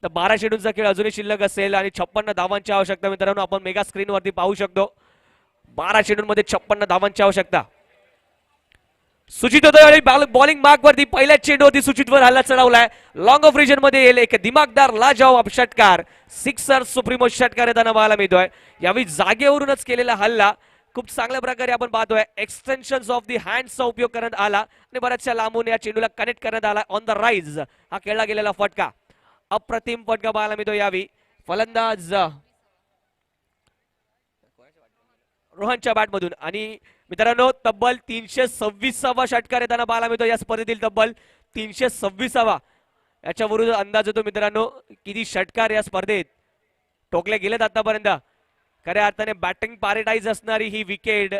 तर 12 चेंडूंचा खेळ अजूनही शिल्लक असेल आणि 56 धावांची आवश्यकता मित्रांनो आपण मेगा स्क्रीन वरती पाहू शकतो. 12 चेंडूंमध्ये 56 धावांची आवश्यकता. सुचित होतं बॉलिंग मार्क वरती पहिल्या चेंडूवरती सुचितवर हल्ला चढवलाय. लॉंग ऑफ रिजन मध्ये येईल एक दिमागदार लाजवाब षटकार. 6 सुप्रीमो षटकार येताना पाहायला मिळतोय. यावेळी जागेवरूनच केलेला हल्ला खूप चांगल्या प्रकारे आपण पाहतोय. एक्सटेन्शन ऑफ दी हँड्सचा उपयोग करण्यात आला आणि बऱ्याचशा लांबून या चेंडूला कनेक्ट करण्यात आला. ऑन द राईज हा खेळला गेलेला फटका. अप्रतिम फटका पाहायला मिळतो. यावेळी फलंदाज रोहनच्या बॅटमधून आणि मित्रांनो तब्बल 326वा षटकार येताना पाहायला मिळतो. या स्पर्धेतील तब्बल 326वा. याच्यावरून अंदाज येतो मित्रांनो किती षटकार या स्पर्धेत ठोकले गेलेत आतापर्यंत. खऱ्या अर्थाने बॅटिंग पॅराडाईज असणारी ही विकेट,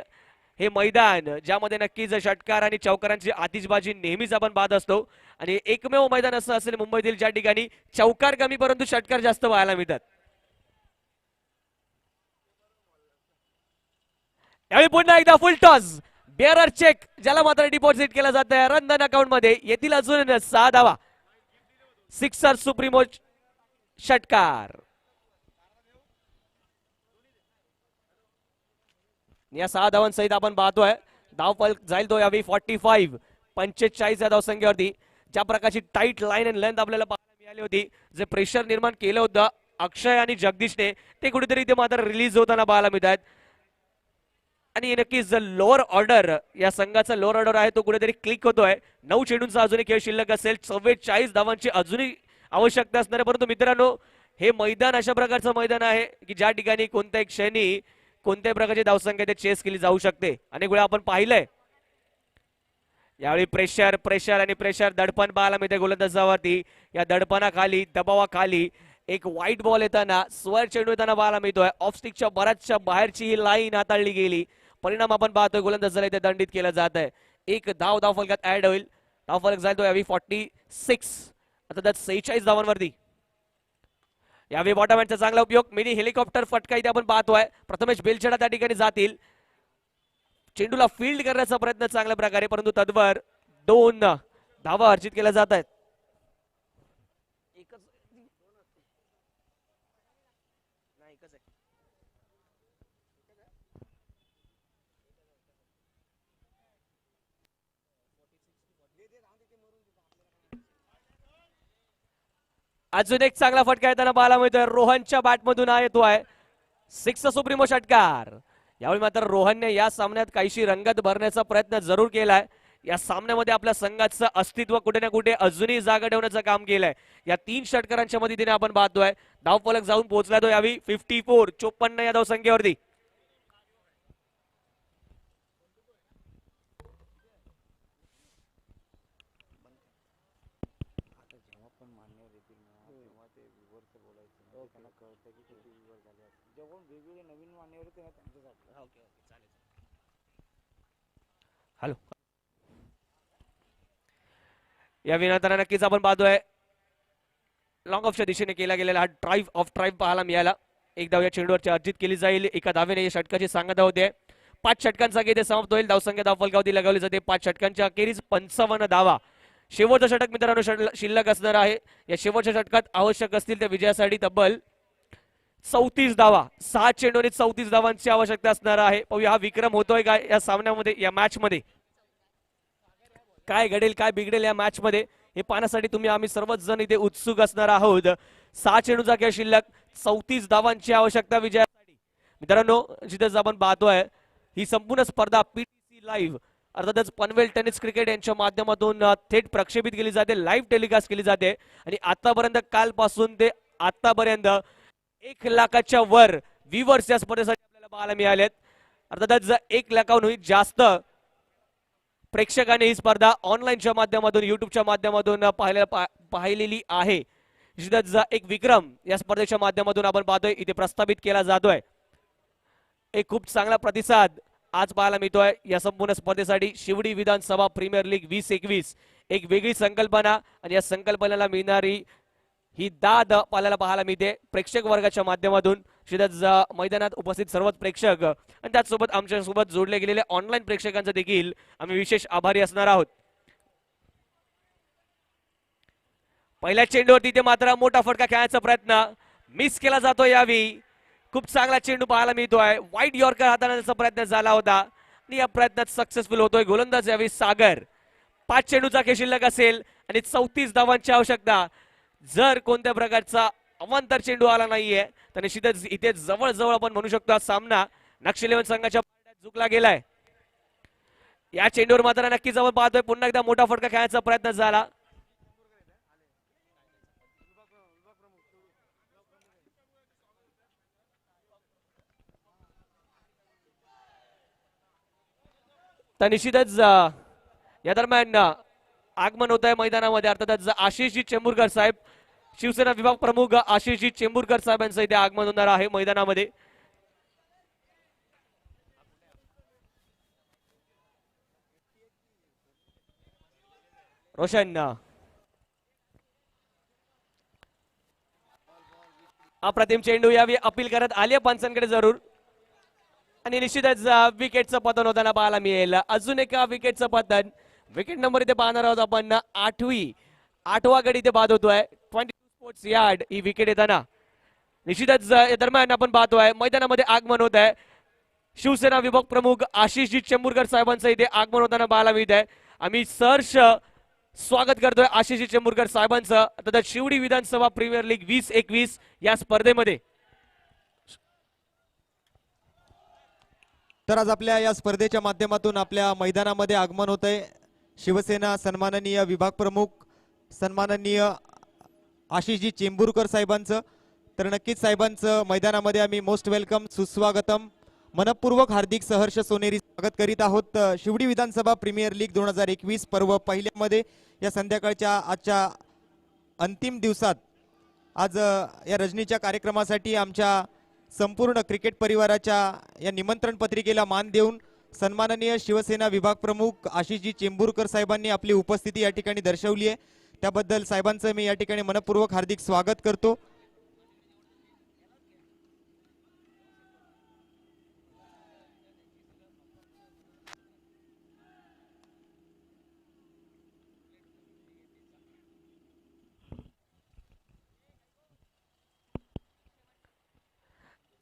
हे मैदान ज्यामध्ये नक्कीच षटकार आणि चौकारांची आतिषबाजी नेहमीच आपण पाहत असतो आणि एकमेव मैदान असं असेल मुंबईतील ज्या ठिकाणी चौकार कमी परंतु षटकार जास्त पाहायला मिळतात. यावेळी पुन्हा एकदा फुल टॉस. बेअरर चेक ज्याला मात्र डिपॉझिट केला जात आहे रंधन अकाउंट मध्ये. येथील अजून 6 धावा. सिक्सर सुप्रीमो षटकार. या 6 धावांसहित आपण पाहतोय धावफलक जाईल तो यावेळी 45. 45 या धावसंख्येवरती. ज्या प्रकारची टाईट लाईन अँड लेंथ आपल्याला पाहायला मिळाली होती, जे प्रेशर निर्माण केलं होतं अक्षय आणि जगदीशने, ते कुठेतरी ते मात्र रिलीज होताना पाहायला मिळत आहेत. आणि नक्कीच लोअर ऑर्डर या संघाचा लोअर ऑर्डर आहे तो कुठेतरी क्लिक होतोय. 9 चेंडूंचा अजूनही खेळ शिल्लक असेल. 44 धावांची अजूनही आवश्यकता असणार आहे. परंतु मित्रांनो, हे मैदान अशा प्रकारचं मैदान आहे की ज्या ठिकाणी कोणत्याही क्षणी कोणत्याही प्रकारची धावसंख्या ते चेस केली जाऊ शकते. अनेक वेळा आपण पाहिलंय. यावेळी प्रेशर प्रेशर आणि प्रेशर दडपण पाहायला मिळते गोलंदाजावरती. या दडपणाखाली दबावाखाली एक व्हाईट बॉल येताना स्वर चेंडू येताना पाहायला मिळतोय. ऑफ स्टिकच्या बऱ्याचशा बाहेरची ही लाईन हाताळली गेली. परिणाम आपण पाहतोय गोलंदाजाला इथे दंडित केलं जात आहे. एक धावफलकात ऍड होईल. धावफलक जाईल तो यावेळी 46. आता त्यात 46 धावांवरती. यावेळी बॉटमहँडचा चांगला उपयोग. मिनी हेलिकॉप्टर फटका इथे आपण पाहतोय. प्रथमेश बेलछडा त्या ठिकाणी जातील. चेंडूला फील्ड करण्याचा प्रयत्न चांगल्या प्रकारे, परंतु तद्वर 2 धावा अर्जित केल्या जात आहेत. अजून एक चांगला फटका येताना पाहायला मिळतोय. रोहनच्या बॅटमधून येतो आहे 6 सुप्रीमो षटकार. यावेळी मात्र रोहनने या सामन्यात काहीशी रंगत भरण्याचा प्रयत्न जरूर केलाय. या सामन्यामध्ये आपल्या संघाचं अस्तित्व कुठे ना कुठे अजूनही जागा ठेवण्याचं काम केलंय. या 3 षटकारांच्या मदतीने आपण पाहतोय धावफलक जाऊन पोहोचला तो यावेळी 54. 54 या धावसंख्येवरती. हॅलो. या विनंताना नक्कीच आपण पाहतोय लॉंग ऑफच्या दिशेने केला गेलेला हा ड्राईव्ह ऑफ ड्राईव्ह पाहायला मिळाला. एक धाव या चेंडूवरची अर्जित केली जाईल. एका धावेने या षटकाची सांगता होते. 5 षटकांचा गेम समाप्त होईल. धावसंख्या धावफलकावरती लगावली जाते. 5 षटकांच्या अखेरीस 55 धावा. शेवटचं षटक मित्रांनो शिल्लक असणार आहे. या शेवटच्या षटकात आवश्यक असतील त्या विजयासाठी तब्बल 34 धावा. 6 चेंडूने 34 धावांची आवश्यकता असणार आहे. पाहूया हा विक्रम होतोय का या सामन्यामध्ये, या मॅच मध्ये. काय घडेल काय बिघडेल या मॅच मध्ये हे पाहण्यासाठी तुम्ही आम्ही सर्वच जण इथे उत्सुक असणार आहोत. 6 चेंडूचा खेळ शिल्लक, 34 धावांची आवश्यकता विजयासाठी. मित्रांनो, जिथेच आपण पाहतोय ही संपूर्ण स्पर्धा पीटीसी लाईव्ह अर्थातच पनवेल टेनिस क्रिकेट यांच्या माध्यमातून थेट प्रक्षेपित केली जाते, लाईव्ह टेलिकास्ट केली जाते. आणि आतापर्यंत कालपासून ते आतापर्यंत 1 लाखाच्या वर व्ह्यूअर्स या स्पर्धेसाठी आपल्याला पाहायला मिळालेत. अर्थातच 1 लाखाहूनही जास्त प्रेक्षकांनी ही स्पर्धा ऑनलाईनच्या माध्यमातून युट्यूबच्या माध्यमातून पाहिलेली आहे. एक विक्रम या स्पर्धेच्या माध्यमातून आपण पाहतोय इथे प्रस्थापित केला जातोय. एक खूप चांगला प्रतिसाद आज पाहायला मिळतोय या संपूर्ण स्पर्धेसाठी. शिवडी विधानसभा प्रीमियर लीग 2021 एक वेगळी संकल्पना आणि या संकल्पनेला मिळणारी ही दाद आपल्याला पाहायला मिळते प्रेक्षक वर्गाच्या माध्यमातून. मैदानात उपस्थित सर्वच प्रेक्षक आणि त्याचसोबत आमच्या सोबत जोडले गेलेले ऑनलाईन प्रेक्षकांचा देखील आम्ही विशेष आभारी असणार आहोत. पहिल्या चेंडूवरती ते मात्र मोठा फटका खेळण्याचा प्रयत्न मिस केला जातो. यावेळी खूप चांगला चेंडू पाहायला मिळतोय. वाईट यॉर्कर हाताळण्याचा प्रयत्न झाला होता आणि या प्रयत्नात सक्सेसफुल होतोय गोलंदाज यावेळी सागर. 5 चेंडूचा खेळ शिल्लक असेल आणि 34 धावांची आवश्यकता. जर कोणत्या प्रकारचा अवांतर चेंडू आला नाहीये तर निश्चितच इथे जवळ आपण म्हणू शकतो सामना नक्षल 11 संघाच्या झुकला गेलाय. या चेंडूवर मात्र नक्कीच आपण पाहतोय पुन्हा एकदा मोठा फटका खेळण्याचा प्रयत्न झाला. तर निश्चितच या दरम्यान आगमन होत आहे मैदानामध्ये. अर्थातच आशिषजी चेंबूरकर साहेब, शिवसेना विभाग प्रमुख आशिषजी चेंबूरकर साहेबांचं इथे आगमन होणार आहे मैदानामध्ये. रोशन अप्रतिम चेंडू यावी अपील करत आले पंचांकडे जरूर. आणि निश्चितच विकेटचं पतन होताना पाहायला मिळेल. अजून एका विकेटचं पतन. विकेट नंबर इथे पाहणार आहोत आपण. आठवा गडी इथे बाद होतोय. 22 स्पोर्ट्स यार्ड ही विकेट येताना. निश्चितच या दरम्यान आपण पाहतोय मैदानामध्ये आगमन होत आहे. शिवसेना विभाग प्रमुख आशिषजी चेंबूरकर साहेबांचं इथे आगमन होताना पाहायला मिळत आहे. आम्ही सहर्ष स्वागत करतोय आशिषजी चेंबूरकर साहेबांचं. आता शिवडी विधानसभा प्रीमियर लीग 2021 या स्पर्धेमध्ये.
तर आज आपल्या या स्पर्धेच्या माध्यमातून आपल्या मैदानामध्ये आगमन होत आहे शिवसेना सन्माननीय विभाग प्रमुख सन्माननीय आशिषजी चेंबूरकर साहेबांचं. तर नक्कीच साहेबांचं मैदानामध्ये आम्ही मोस्ट वेलकम सुस्वागतम मनपूर्वक हार्दिक सहर्ष सोनेरी स्वागत करीत आहोत. शिवडी विधानसभा प्रीमियर लीग 2021 पर्व पहिल्यामध्ये या संध्याकाळच्या आजच्या अंतिम दिवसात आज या रजनीच्या कार्यक्रमासाठी आमच्या संपूर्ण क्रिकेट परिवाराच्या या निमंत्रण पत्रिकेला मान देऊन सन्माननीय शिवसेना विभाग प्रमुख आशिषजी चेंबूरकर साहेबांनी आपली उपस्थिती या ठिकाणी दर्शवली आहे. त्याबद्दल साहेबांचं मी या ठिकाणी मनपूर्वक हार्दिक स्वागत करतो.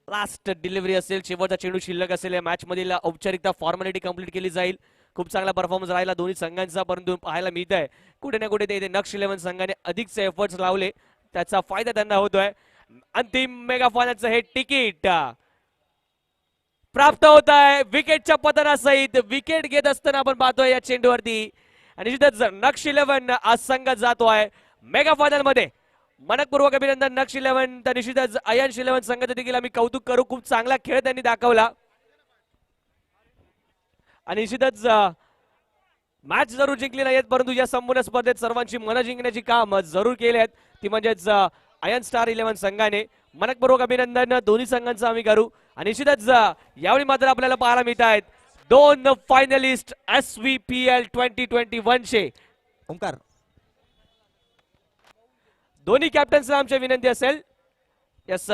लास्ट डिलिव्हरी असेल, शेवटचा चेंडू शिल्लक असेल, या मॅच मधील औपचारिकता फॉर्मॅलिटी कंप्लीट केली जाईल. खूप चांगला परफॉर्मन्स राहिला दोन्ही संघांचा, परंतु पाहायला मिळत आहे कुठे ना कुठे ते नक्ष 11 संघाने अधिकचे एफर्ट्स लावले, त्याचा फायदा त्यांना होतोय. अंतिम मेगा फायनलचं हे तिकीट प्राप्त होत आहे विकेटच्या पतनासहित. विकेट घेत असताना आपण पाहतोय या चेंडूवरती आणि तिथेच नक्ष 11 आज संघ जातोय मेगा फायनल मध्ये. मनपूर्वक अभिनंदन नक्ष 11. तर निश्चितच अय्यांश 11 संघाचं देखील आम्ही कौतुक करू. खूप चांगला खेळ त्यांनी दाखवला आणि निश्चितच मॅच जरूर जिंकली नाहीत, परंतु या संपूर्ण स्पर्धेत सर्वांची मनं जिंकण्याची काम जरूर केली आहेत, ती म्हणजेच अयन स्टार 11 संघाने. मनपूर्वक अभिनंदन दोन्ही संघांचं आम्ही करू. आणि निश्चितच यावेळी मात्र आपल्याला पाहायला मिळत आहेत दोन फायनलिस्ट SVPL 2021 चे.
ओंकार
दोन्ही कॅप्टन्सला आमची विनंती असेल, यस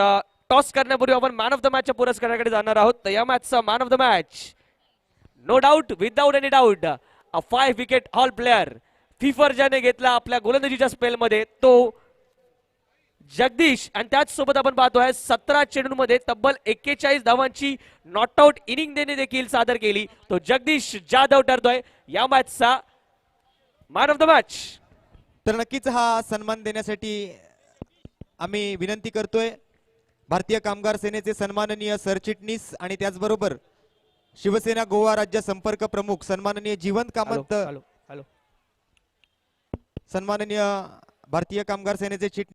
टॉस करण्यापूर्वी आपण मॅन ऑफ द मॅचच्या पुरस्काराकडे जाणार आहोत. तर या मॅचचा man of the match no doubt without any doubt a 5 wicket haul player fifer ज्याने घेतला आपल्या गोलंदाजीच्या स्पेलमध्ये तो जगदीश. आणि त्याच सोबत आपण पाहतोय 17 चेंडूंमध्ये तब्बल 41 धावांची नॉट आउट इनिंग देणे देखील सादर केली तो जगदीश जाधव ठरतोय या मॅचचा मॅन ऑफ द मॅच.
तर नक्कीच हा सन्मान देण्यासाठी आम्ही विनंती करतोय भारतीय कामगार सेनेचे सन्माननीय सरचिटणीस आणि त्याचबरोबर शिवसेना गोवा राज्य संपर्क प्रमुख सन्माननीय जीवन कामत,
हॅलो
सन्माननीय भारतीय कामगार सेनेचे चिटणीस